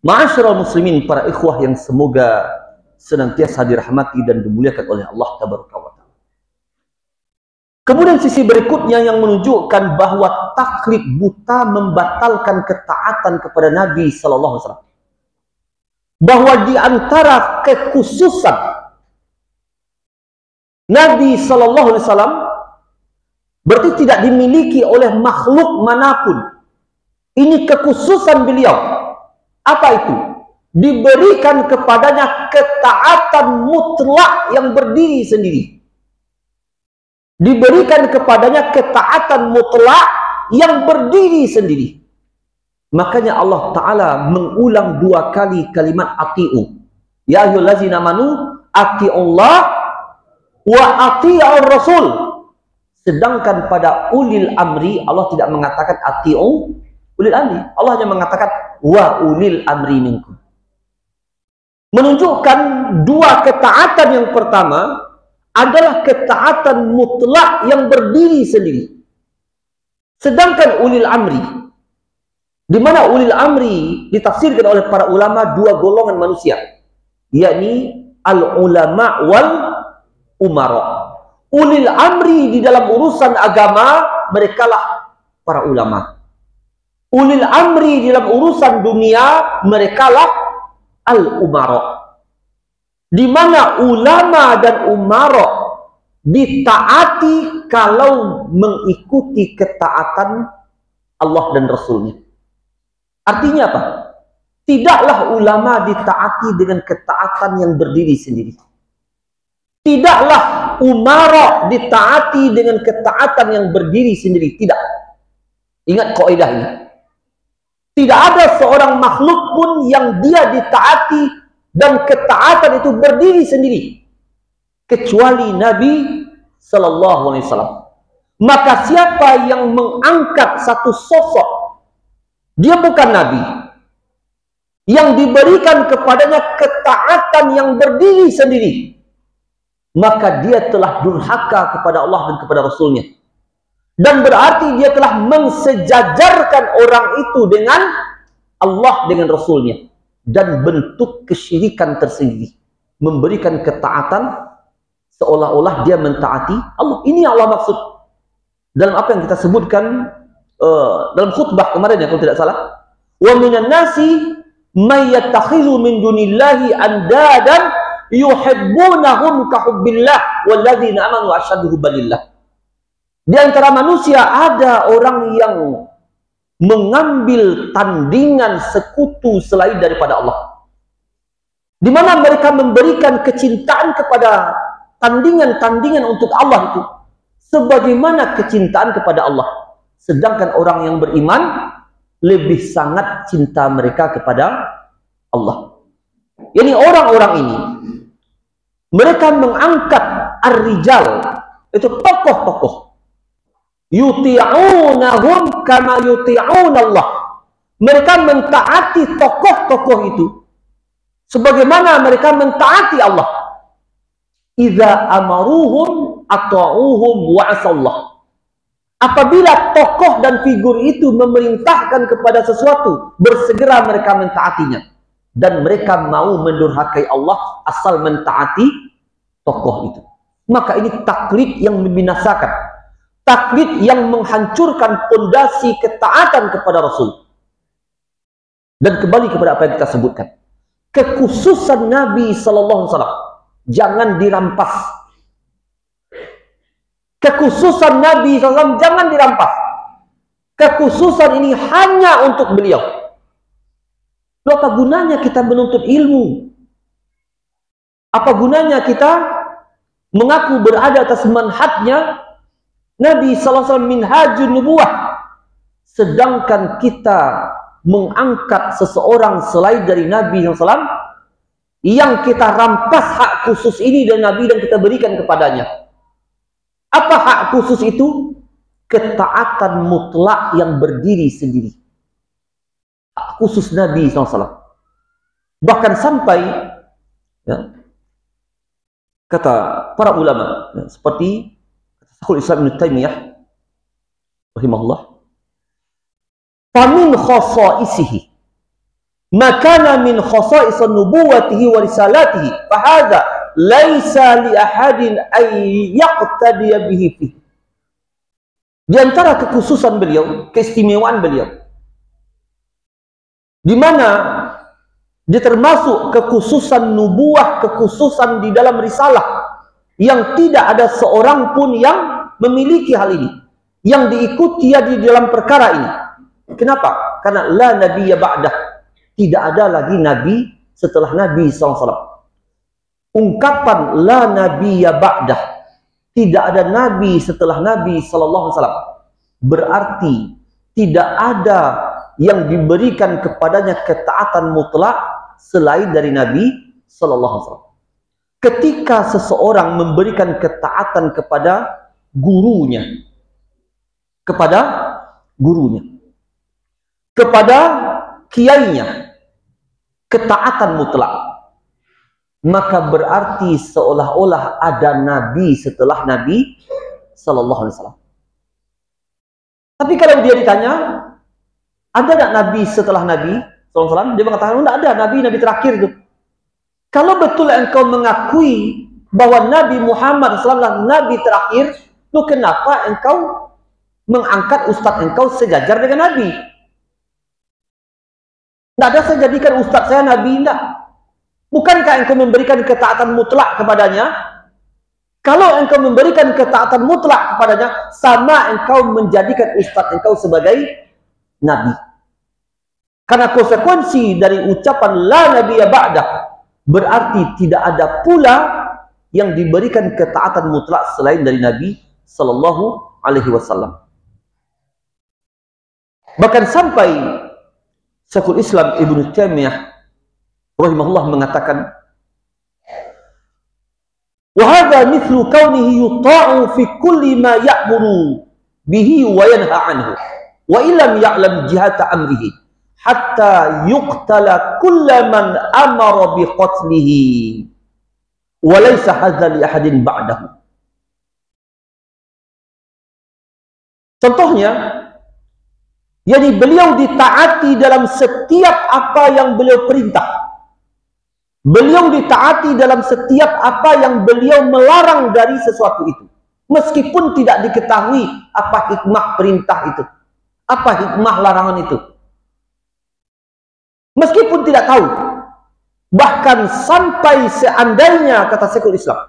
S1: Ma'asyiral muslimin, para ikhwah yang semoga senantiasa dirahmati dan dimuliakan oleh Allah tabaraka wa ta'ala. Kemudian sisi berikutnya yang menunjukkan bahwa taklid buta membatalkan ketaatan kepada Nabi sallallahu alaihi wasallam. Bahwa di antara kekhususan Nabi Sallallahu Alaihi Wasallam berarti tidak dimiliki oleh makhluk manapun. Ini kekhususan beliau. Apa itu? Diberikan kepadanya ketaatan mutlak yang berdiri sendiri. Diberikan kepadanya ketaatan mutlak yang berdiri sendiri. Makanya Allah Ta'ala mengulang 2 kali kalimat ati'u. Ya ayyuhallazina amanu ati'ullah wa ati'ur rasul. Sedangkan pada ulil amri Allah tidak mengatakan ati'u ulil amri. Allah hanya mengatakan wa ulil amri minkum. Menunjukkan 2 ketaatan. Yang pertama adalah ketaatan mutlak yang berdiri sendiri. Sedangkan ulil amri, di mana ulil amri ditafsirkan oleh para ulama 2 golongan manusia, yakni al-ulama wal umara. Ulil amri di dalam urusan agama, merekalah para ulama. Ulil amri di dalam urusan dunia, merekalah al-umara. Di mana ulama dan umara ditaati kalau mengikuti ketaatan Allah dan Rasulnya. Artinya apa? Tidaklah ulama ditaati dengan ketaatan yang berdiri sendiri. Tidaklah umara ditaati dengan ketaatan yang berdiri sendiri. Tidak. Ingat kaidah ini. Tidak ada seorang makhluk pun yang dia ditaati dan ketaatan itu berdiri sendiri kecuali Nabi Sallallahu Alaihi Wasallam. Maka siapa yang mengangkat satu sosok, dia bukan Nabi, yang diberikan kepadanya ketaatan yang berdiri sendiri, maka dia telah durhaka kepada Allah dan kepada Rasulnya. Dan berarti dia telah mensejajarkan orang itu dengan Allah dengan Rasulnya. Dan bentuk kesyirikan tersendiri, memberikan ketaatan seolah-olah dia mentaati Allah. Ini yang Allah maksud dalam apa yang kita sebutkan dalam khutbah kemarin ya, kalau tidak salah. Wa minan nasi may yattakhidhu min dunillahi andadan yuhibbunahum ka hubbillah walladzina amanu asyaddu hubbalillah. Di antara manusia ada orang yang mengambil tandingan sekutu selain daripada Allah, di mana mereka memberikan kecintaan kepada tandingan-tandingan untuk Allah itu sebagaimana kecintaan kepada Allah. Sedangkan orang yang beriman lebih sangat cinta mereka kepada Allah. Ini orang-orang ini, mereka mengangkat ar-rijal, itu tokoh-tokoh, yuti'unahum kama yuti'unallah. Mereka mentaati tokoh-tokoh itu sebagaimana mereka mentaati Allah. Idza amaruhum ata'uhum wa'asallah. Apabila tokoh dan figur itu memerintahkan kepada sesuatu, bersegera mereka mentaatinya. Dan mereka mau mendurhakai Allah asal mentaati tokoh itu. Maka ini taklid yang membinasakan. Taklid yang menghancurkan pondasi ketaatan kepada Rasul. Dan kembali kepada apa yang kita sebutkan. Kekhususan Nabi Sallallahu Alaihi Wasallam jangan dirampas. Kekhususan Nabi SAW jangan dirampas. Kekhususan ini hanya untuk beliau. Lalu apa gunanya kita menuntut ilmu? Apa gunanya kita mengaku berada atas manhajnya Nabi SAW minhajun nubuwah, sedangkan kita mengangkat seseorang selain dari Nabi SAW yang kita rampas hak khusus ini dari Nabi dan kita berikan kepadanya. Apa hak khusus itu? Ketaatan mutlak yang berdiri sendiri. Hak khusus Nabi SAW. Bahkan sampai ya, kata para ulama ya, seperti Syekhul Islam Ibnu Taimiyah rahimahullah, famin khasaisihi makana min khasais nubuwatihi wa risalatihi fahadha laisa li ahadin ay yaqtadiya bihi fi. Di antara kekhususan beliau, keistimewaan beliau, di mana dia termasuk kekhususan nubuah, kekhususan di dalam risalah, yang tidak ada seorang pun yang memiliki hal ini, yang diikuti di dalam perkara ini. Kenapa? Karena la nabiyya ba'dah, tidak ada lagi nabi setelah Nabi SAW. Ungkapan la nabiyya ba'dah, tidak ada nabi setelah Nabi SAW, berarti tidak ada yang diberikan kepadanya ketaatan mutlak selain dari Nabi SAW. Ketika seseorang memberikan ketaatan kepada gurunya, kepada kiainya, ketaatan mutlak, maka berarti seolah-olah ada nabi setelah Nabi sallallahu alaihi wasallam. Tapi kalau dia ditanya, ada tak nabi setelah Nabi sallallahu alaihi wasallam? Dia mengatakan, tidak ada, nabi terakhir itu. Kalau betul engkau mengakui bahwa Nabi Muhammad SAW adalah nabi terakhir, lu kenapa engkau mengangkat ustadz engkau sejajar dengan Nabi? Tidak ada saya jadikan ustadz saya Nabi, tidak. Bukankah engkau memberikan ketaatan mutlak kepadanya? Kalau engkau memberikan ketaatan mutlak kepadanya, sama engkau menjadikan ustadz engkau sebagai Nabi. Karena konsekuensi dari ucapan la nabiyya ba'dah, berarti tidak ada pula yang diberikan ketaatan mutlak selain dari Nabi sallallahu alaihi wasallam. Bahkan sampai Syekhul Islam Ibnu Taimiyah rahimahullah mengatakan, wa hadza mithlu kaunihi yuta'u fi kulli ma ya'muru bihi wa yanha anhu wa illam ya'lam jihata amrihi hatta yuqtala kulla man amara bi qatlihi wa laysa hadza li ahadin ba'dahu. Contohnya, yakni beliau ditaati dalam setiap apa yang beliau perintah. Beliau ditaati dalam setiap apa yang beliau melarang dari sesuatu itu. Meskipun tidak diketahui apa hikmah perintah itu, apa hikmah larangan itu. Meskipun tidak tahu. Bahkan sampai seandainya, kata Syekhul Islam,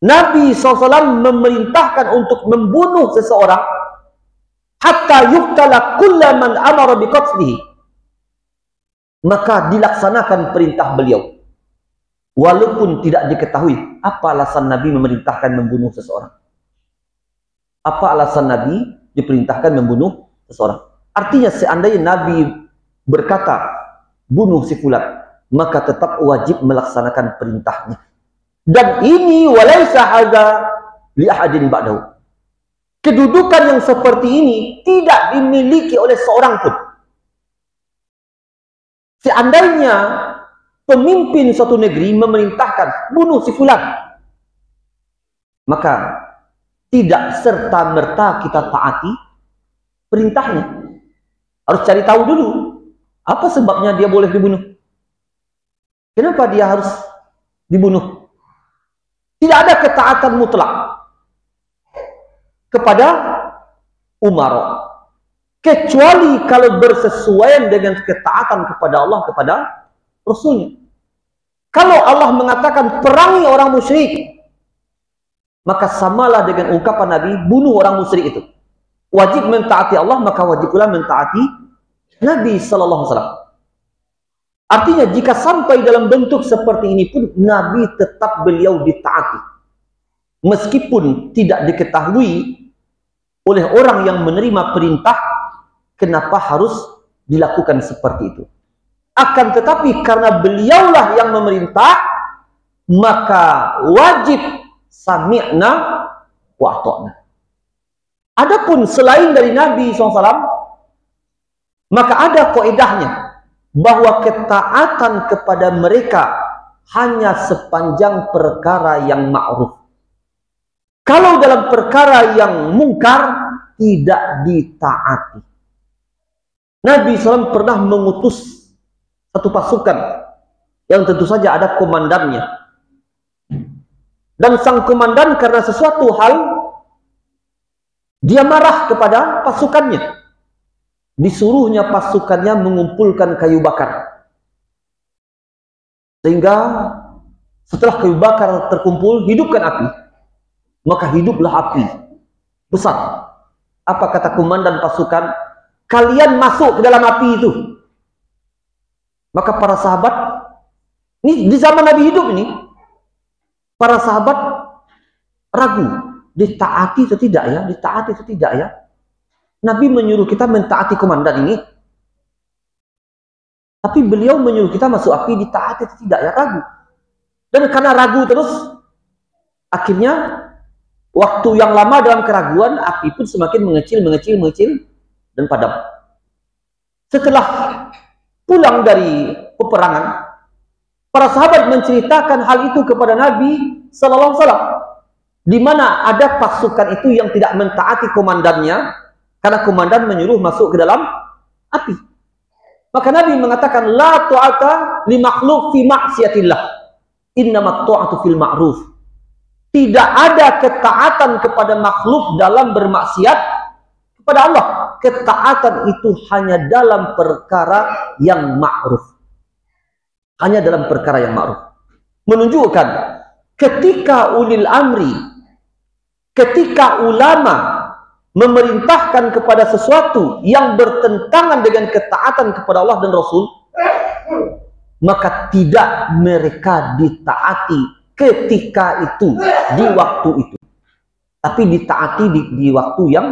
S1: Nabi SAW memerintahkan untuk membunuh seseorang, hatta yuqtala kulla man amara bi qatlihi, maka dilaksanakan perintah beliau walaupun tidak diketahui apa alasan Nabi memerintahkan membunuh seseorang, apa alasan Nabi diperintahkan membunuh seseorang. Artinya seandainya Nabi berkata bunuh si fulan, maka tetap wajib melaksanakan perintahnya. Dan ini walaisa hadza li ahadin ba'dahu. Kedudukan yang seperti ini tidak dimiliki oleh seorang pun. Seandainya pemimpin suatu negeri memerintahkan bunuh si fulan, maka tidak serta-merta kita taati perintahnya. Harus cari tahu dulu apa sebabnya dia boleh dibunuh. Kenapa dia harus dibunuh? Tidak ada ketaatan mutlak kepada umara, kecuali kalau bersesuaian dengan ketaatan kepada Allah, kepada Rasulnya. Kalau Allah mengatakan perangi orang musyrik, maka samalah dengan ungkapan Nabi bunuh orang musyrik itu. Wajib mentaati Allah, maka wajib pula mentaati Nabi sallallahu alaihi wasallam. Artinya jika sampai dalam bentuk seperti ini pun Nabi tetap beliau ditaati, meskipun tidak diketahui oleh orang yang menerima perintah kenapa harus dilakukan seperti itu. Akan tetapi karena beliaulah yang memerintah, maka wajib sami'na wa ata'na. Adapun selain dari Nabi SAW, maka ada kaidahnya bahwa ketaatan kepada mereka hanya sepanjang perkara yang ma'ruf. Kalau dalam perkara yang mungkar tidak ditaati. Nabi SAW pernah mengutus satu pasukan yang tentu saja ada komandannya. Dan sang komandan karena sesuatu hal dia marah kepada pasukannya. Disuruhnya pasukannya mengumpulkan kayu bakar. Sehingga Setelah kayu bakar terkumpul, hidupkan api. Maka hiduplah api besar. Apa kata komandan pasukan? Kalian masuk ke dalam api itu. Maka para sahabat, ini di zaman Nabi hidup ini, para sahabat ragu, ditaati atau tidak ya? Ditaati atau tidak ya? Nabi menyuruh kita mentaati komandan ini, tapi beliau menyuruh kita masuk api, ditaati atau tidak ya? Ragu. Dan karena ragu terus, akhirnya waktu yang lama dalam keraguan, api pun semakin mengecil dan padam. Setelah pulang dari peperangan, para sahabat menceritakan hal itu kepada Nabi Sallallahu Alaihi Wasallam, di mana ada pasukan itu yang tidak mentaati komandannya karena komandan menyuruh masuk ke dalam api. Maka Nabi mengatakan, la ta'ata li makhluk fi maksiatillah, innamat ta'atu fil ma'ruf. Tidak ada ketaatan kepada makhluk dalam bermaksiat kepada Allah. Ketaatan itu hanya dalam perkara yang ma'ruf. Hanya dalam perkara yang ma'ruf. Menunjukkan ketika ulil amri, ketika ulama memerintahkan kepada sesuatu yang bertentangan dengan ketaatan kepada Allah dan Rasul, maka tidak mereka ditaati ketika itu, di waktu itu, tapi ditaati di waktu yang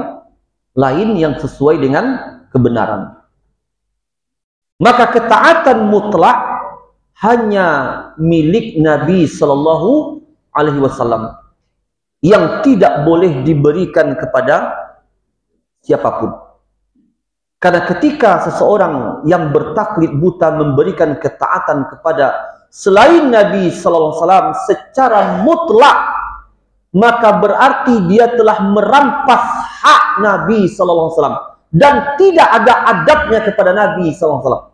S1: lain yang sesuai dengan kebenaran. Maka ketaatan mutlak hanya milik Nabi Sallallahu Alaihi Wasallam, yang tidak boleh diberikan kepada siapapun. Karena ketika seseorang yang bertaklid buta memberikan ketaatan kepada selain Nabi Sallallahu Alaihi Wasallam secara mutlak, maka berarti dia telah merampas hak Nabi Sallallahu Alaihi Wasallam dan tidak ada adabnya kepada Nabi Sallallahu Alaihi Wasallam.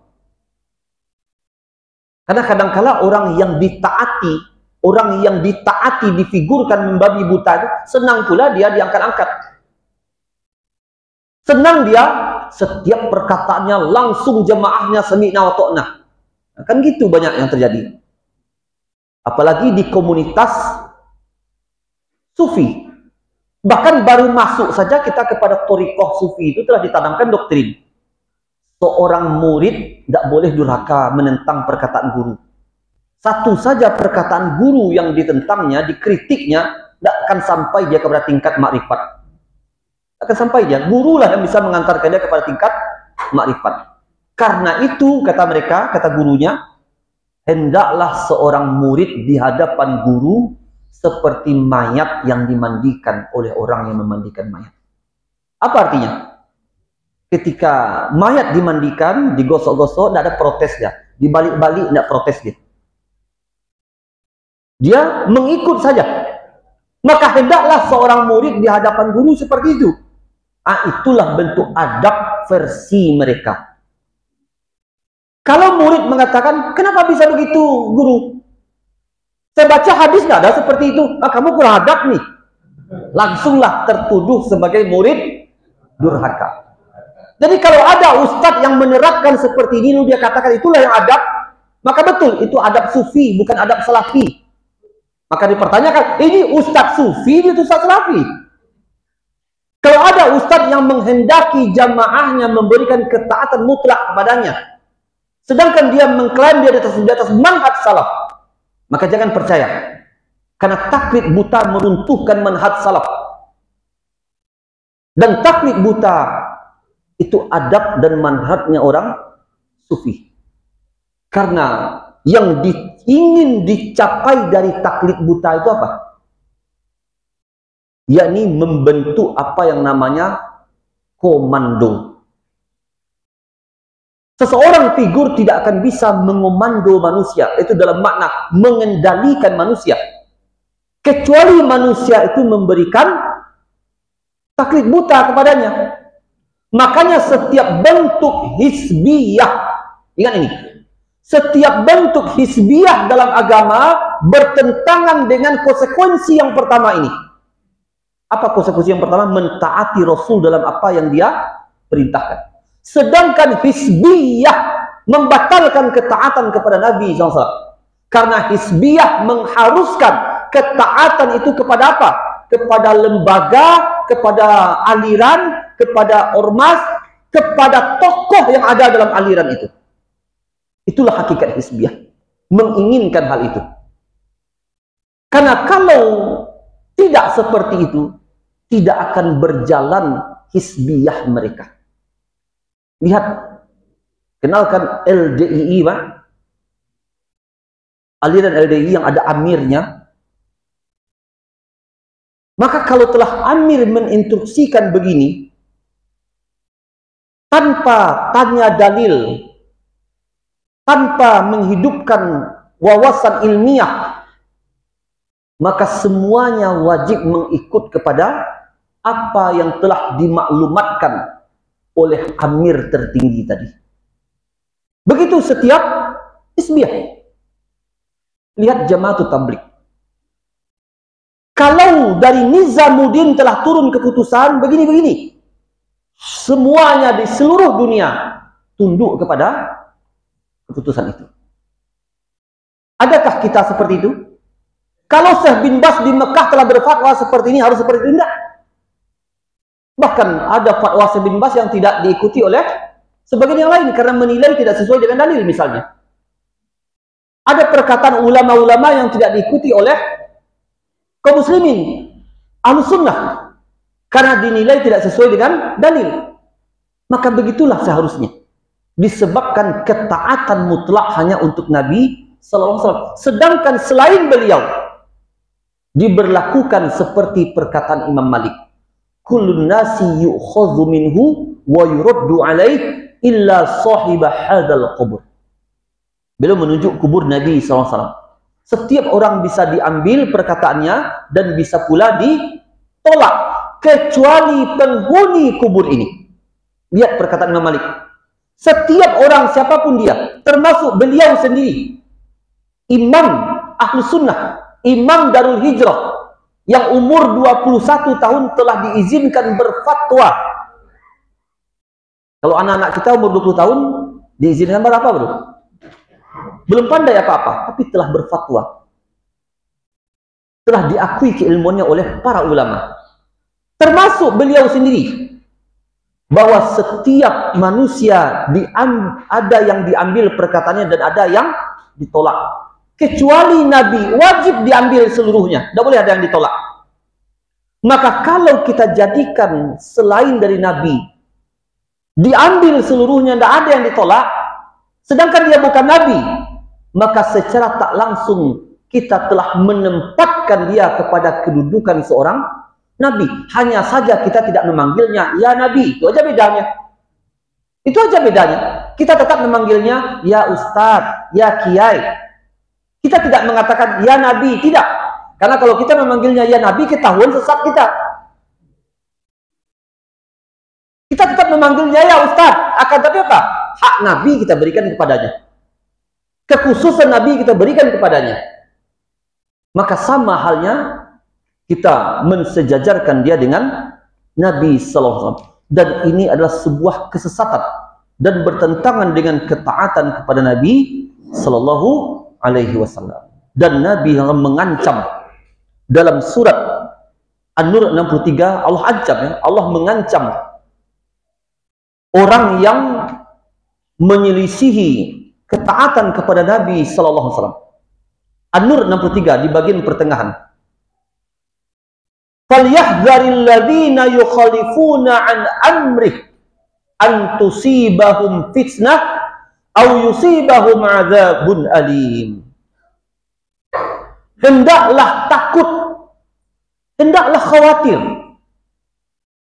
S1: Karena kadangkala orang yang ditaati difigurkan membabi buta itu senang pula dia diangkat-angkat. Senang dia setiap perkataannya langsung jemaahnya sami'na wa ta'na. Kan gitu banyak yang terjadi. Apalagi di komunitas sufi. Bahkan baru masuk saja kita kepada thariqah sufi itu telah ditanamkan doktrin. Seorang murid tidak boleh durhaka menentang perkataan guru. Satu saja perkataan guru yang ditentangnya, dikritiknya, tidak akan sampai dia kepada tingkat makrifat. Akan sampai dia, gurulah yang bisa mengantarkan dia kepada tingkat makrifat. Karena itu, kata mereka, kata gurunya, hendaklah seorang murid di hadapan guru seperti mayat yang dimandikan oleh orang yang memandikan mayat. Apa artinya? Ketika mayat dimandikan, digosok-gosok, tidak ada protes dia. Dibalik-balik, tidak protes dia. Dia mengikut saja. Maka hendaklah seorang murid di hadapan guru seperti itu. Itulah bentuk adab versi mereka. Kalau murid mengatakan, kenapa bisa begitu guru? Saya baca hadis nggak ada seperti itu. Kamu kurang adab nih. Langsunglah tertuduh sebagai murid durhaka. Jadi kalau ada ustadz yang menerapkan seperti ini, lalu dia katakan itulah yang adab, maka betul, itu adab sufi, bukan adab salafi. Maka dipertanyakan, ini ustadz sufi, itu ustadz salafi. Kalau ada ustadz yang menghendaki jamaahnya memberikan ketaatan mutlak kepadanya, sedangkan dia mengklaim dia di atas manhaj salaf, maka jangan percaya. Karena taklid buta meruntuhkan manhaj salaf. Dan taklid buta itu adab dan manhajnya orang sufi. Karena yang ingin dicapai dari taklid buta itu apa? Yakni membentuk apa yang namanya komando. Seseorang figur tidak akan bisa mengomando manusia, itu dalam makna mengendalikan manusia, kecuali manusia itu memberikan taklid buta kepadanya. Makanya setiap bentuk hizbiyah, ingat ini, setiap bentuk hizbiyah dalam agama bertentangan dengan konsekuensi yang pertama ini. Apa konsekuensi yang pertama? Mentaati Rasul dalam apa yang dia perintahkan. Sedangkan hizbiyah membatalkan ketaatan kepada Nabi SAW. Karena hizbiyah mengharuskan ketaatan itu kepada apa? Kepada lembaga, kepada aliran, kepada ormas, kepada tokoh yang ada dalam aliran itu. Itulah hakikat hizbiyah. Menginginkan hal itu. Karena kalau tidak seperti itu, tidak akan berjalan hizbiyah mereka. Lihat, kenalkan LDII, Pak. Aliran LDII yang ada amirnya. Maka kalau telah amir meninstruksikan begini, tanpa tanya dalil, tanpa menghidupkan wawasan ilmiah, maka semuanya wajib mengikut kepada apa yang telah dimaklumatkan oleh amir tertinggi tadi. Begitu setiap hizbiyah. Lihat Jamaatul Tabligh. Kalau dari Nizamuddin telah turun keputusan begini-begini, semuanya di seluruh dunia tunduk kepada keputusan itu. Adakah kita seperti itu? Kalau Syekh bin Baz di Mekah telah berfatwa seperti ini, harus seperti itu? Tidak. Bahkan ada fatwa Syekh bin Baz yang tidak diikuti oleh sebagian yang lain karena menilai tidak sesuai dengan dalil misalnya. Ada perkataan ulama-ulama yang tidak diikuti oleh kaum muslimin, Ahlus Sunnah, karena dinilai tidak sesuai dengan dalil. Maka begitulah seharusnya. Disebabkan ketaatan mutlak hanya untuk Nabi sallallahu alaihi wasallam. Sedangkan selain beliau diberlakukan seperti perkataan Imam Malik, kullun nasi yu'khadhu minhu wa yuraddu alaih illa sahibah hadzal qubur. Beliau menunjuk kubur Nabi SAW. Setiap orang bisa diambil perkataannya dan bisa pula ditolak kecuali penghuni kubur ini. Lihat perkataan Imam Malik. Setiap orang siapapun dia, termasuk beliau sendiri, Imam Ahlus Sunnah, Imam Darul Hijrah, yang umur 21 tahun telah diizinkan berfatwa. Kalau anak-anak kita umur 20 tahun diizinkan berapa, bro? Belum pandai apa-apa, tapi telah berfatwa. Telah diakui keilmuannya oleh para ulama. Termasuk beliau sendiri. Bahwa setiap manusia ada yang diambil perkataannya dan ada yang ditolak. Kecuali Nabi, wajib diambil seluruhnya. Tidak boleh ada yang ditolak. Maka kalau kita jadikan selain dari Nabi, diambil seluruhnya, tidak ada yang ditolak, sedangkan dia bukan Nabi, maka secara tak langsung kita telah menempatkan dia kepada kedudukan seorang Nabi. Hanya saja kita tidak memanggilnya ya Nabi. Itu aja bedanya. Itu aja bedanya. Kita tetap memanggilnya ya Ustadz, ya Kiai. Kita tidak mengatakan ya Nabi. Tidak. Karena kalau kita memanggilnya ya Nabi, ketahuan sesat kita. Kita tetap memanggilnya ya Ustadz. Akan tapi apa? Hak Nabi kita berikan kepadanya. Kekhususan Nabi kita berikan kepadanya. Maka sama halnya kita mensejajarkan dia dengan Nabi sallallahu alaihi wasallam. Dan ini adalah sebuah kesesatan dan bertentangan dengan ketaatan kepada Nabi sallallahu alaihi wasallam. Dan Nabi yang mengancam dalam surat An-Nur 63, Allah ancam, ya, Allah mengancam orang yang menyelisihi ketaatan kepada Nabi sallallahu alaihi wasallam. An-Nur 63 di bagian pertengahan. Falyahdharil ladzina yukhalifuna an amrih an tusibahum fitnah aw yusibahum adzabun alim. Hendaklah takut, hendaklah khawatir.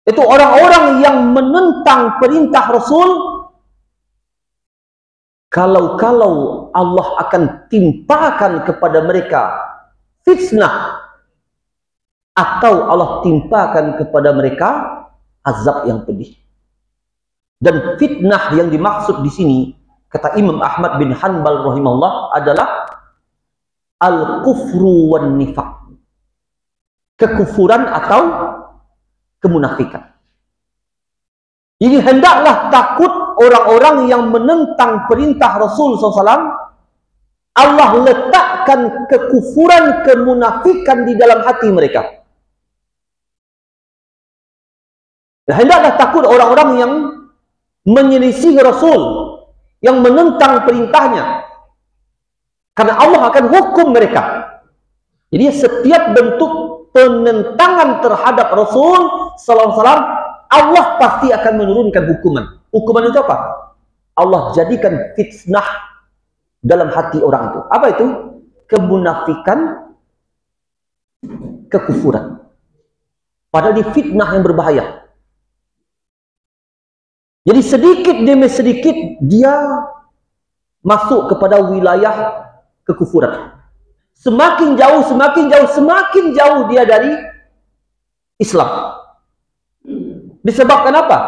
S1: Itu orang-orang yang menentang perintah Rasul, kalau Allah akan timpakan kepada mereka fitnah, atau Allah timpakan kepada mereka azab yang pedih. Dan fitnah yang dimaksud di sini, kata Imam Ahmad bin Hanbal rahimahullah, adalah al-kufru wan nifaq. Kekufuran atau kemunafikan. Jadi hendaklah takut orang-orang yang menentang perintah Rasul SAW, Allah letakkan kekufuran, kemunafikan di dalam hati mereka. Hendaklah takut orang-orang yang menyelisih Rasul, yang menentang perintahnya, karena Allah akan hukum mereka. Jadi setiap bentuk penentangan terhadap Rasul sallallahu alaihi wasallam, Allah pasti akan menurunkan hukuman. Hukuman itu apa? Allah jadikan fitnah dalam hati orang itu. Apa itu? Kemunafikan, kekufuran. Padahal di fitnah yang berbahaya. Jadi sedikit demi sedikit dia masuk kepada wilayah kekufuran. Semakin jauh, semakin jauh, semakin jauh dia dari Islam. Disebabkan apa?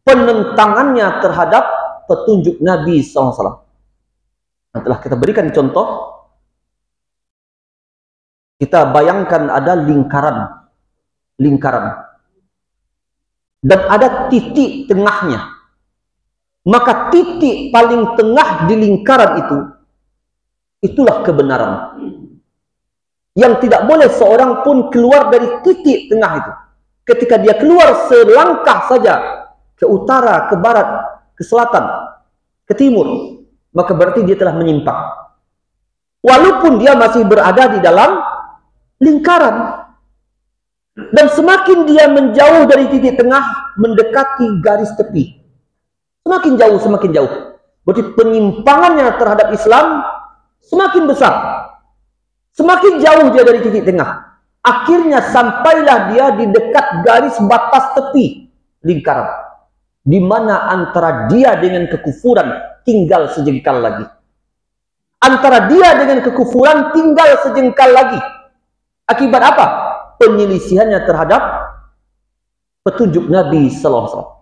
S1: Penentangannya terhadap petunjuk Nabi SAW. Nah, telah kita berikan contoh. Kita bayangkan ada lingkaran. Dan ada titik tengahnya. Maka titik paling tengah di lingkaran itu, itulah kebenaran. Yang tidak boleh seorang pun keluar dari titik tengah itu. Ketika dia keluar selangkah saja ke utara, ke barat, ke selatan, ke timur, maka berarti dia telah menyimpang. Walaupun dia masih berada di dalam lingkaran. Dan semakin dia menjauh dari titik tengah, mendekati garis tepi, semakin jauh, semakin jauh. Berarti penyimpangannya terhadap Islam semakin besar. Semakin jauh dia dari titik tengah. Akhirnya sampailah dia di dekat garis batas tepi lingkaran, di mana antara dia dengan kekufuran tinggal sejengkal lagi. Antara dia dengan kekufuran tinggal sejengkal lagi. Akibat apa? Penyelisihannya terhadap petunjuk Nabi sallallahu alaihi wasallam.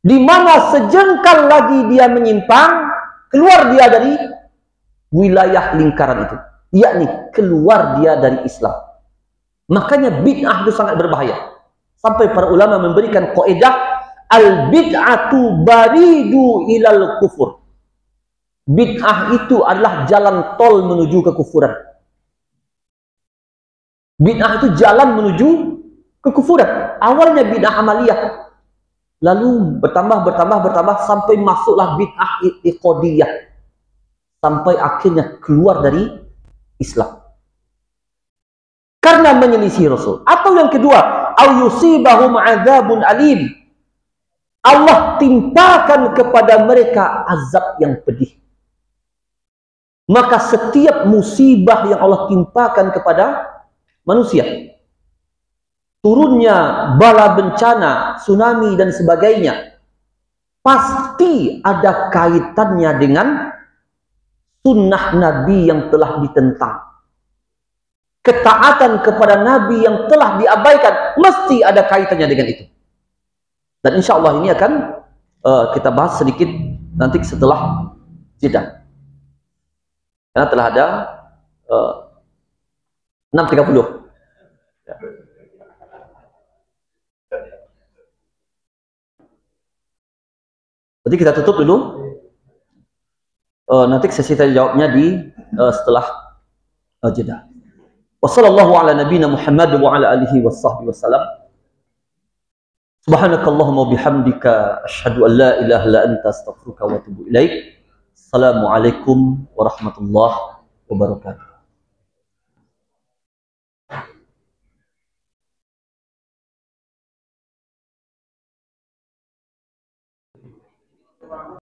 S1: Di mana sejengkal lagi dia menyimpang, keluar dia dari wilayah lingkaran itu, yakni keluar dia dari Islam. Makanya bid'ah itu sangat berbahaya. Sampai para ulama memberikan kaidah al-bid'atu baridu ilal kufur. Bid'ah itu adalah jalan tol menuju kekufuran. Bid'ah itu jalan menuju kekufuran. Awalnya bid'ah amaliyah, lalu bertambah sampai masuklah bid'ah i'tiqadiyah, sampai akhirnya keluar dari Islam karena menyelisih Rasul. Atau yang kedua, au yusibahum adzabun alim, Allah timpakan kepada mereka azab yang pedih. Maka setiap musibah yang Allah timpakan kepada manusia, turunnya bala bencana, tsunami dan sebagainya, pasti ada kaitannya dengan sunnah Nabi yang telah ditentang. Ketaatan kepada Nabi yang telah diabaikan, mesti ada kaitannya dengan itu. Dan insya Allah ini akan kita bahas sedikit nanti setelah jeda. Karena telah ada 6.30. Jadi kita tutup dulu. Nanti sesi tanya jawabnya di setelah jeda. Wassallallahu ala nabiyina Muhammad wa ala alihi washabbihi wasallam. Subhanakallahumma bihamdika asyhadu an la ilaha illa anta astaghfiruka wa atubu ilaik. Assalamualaikum warahmatullahi wabarakatuh.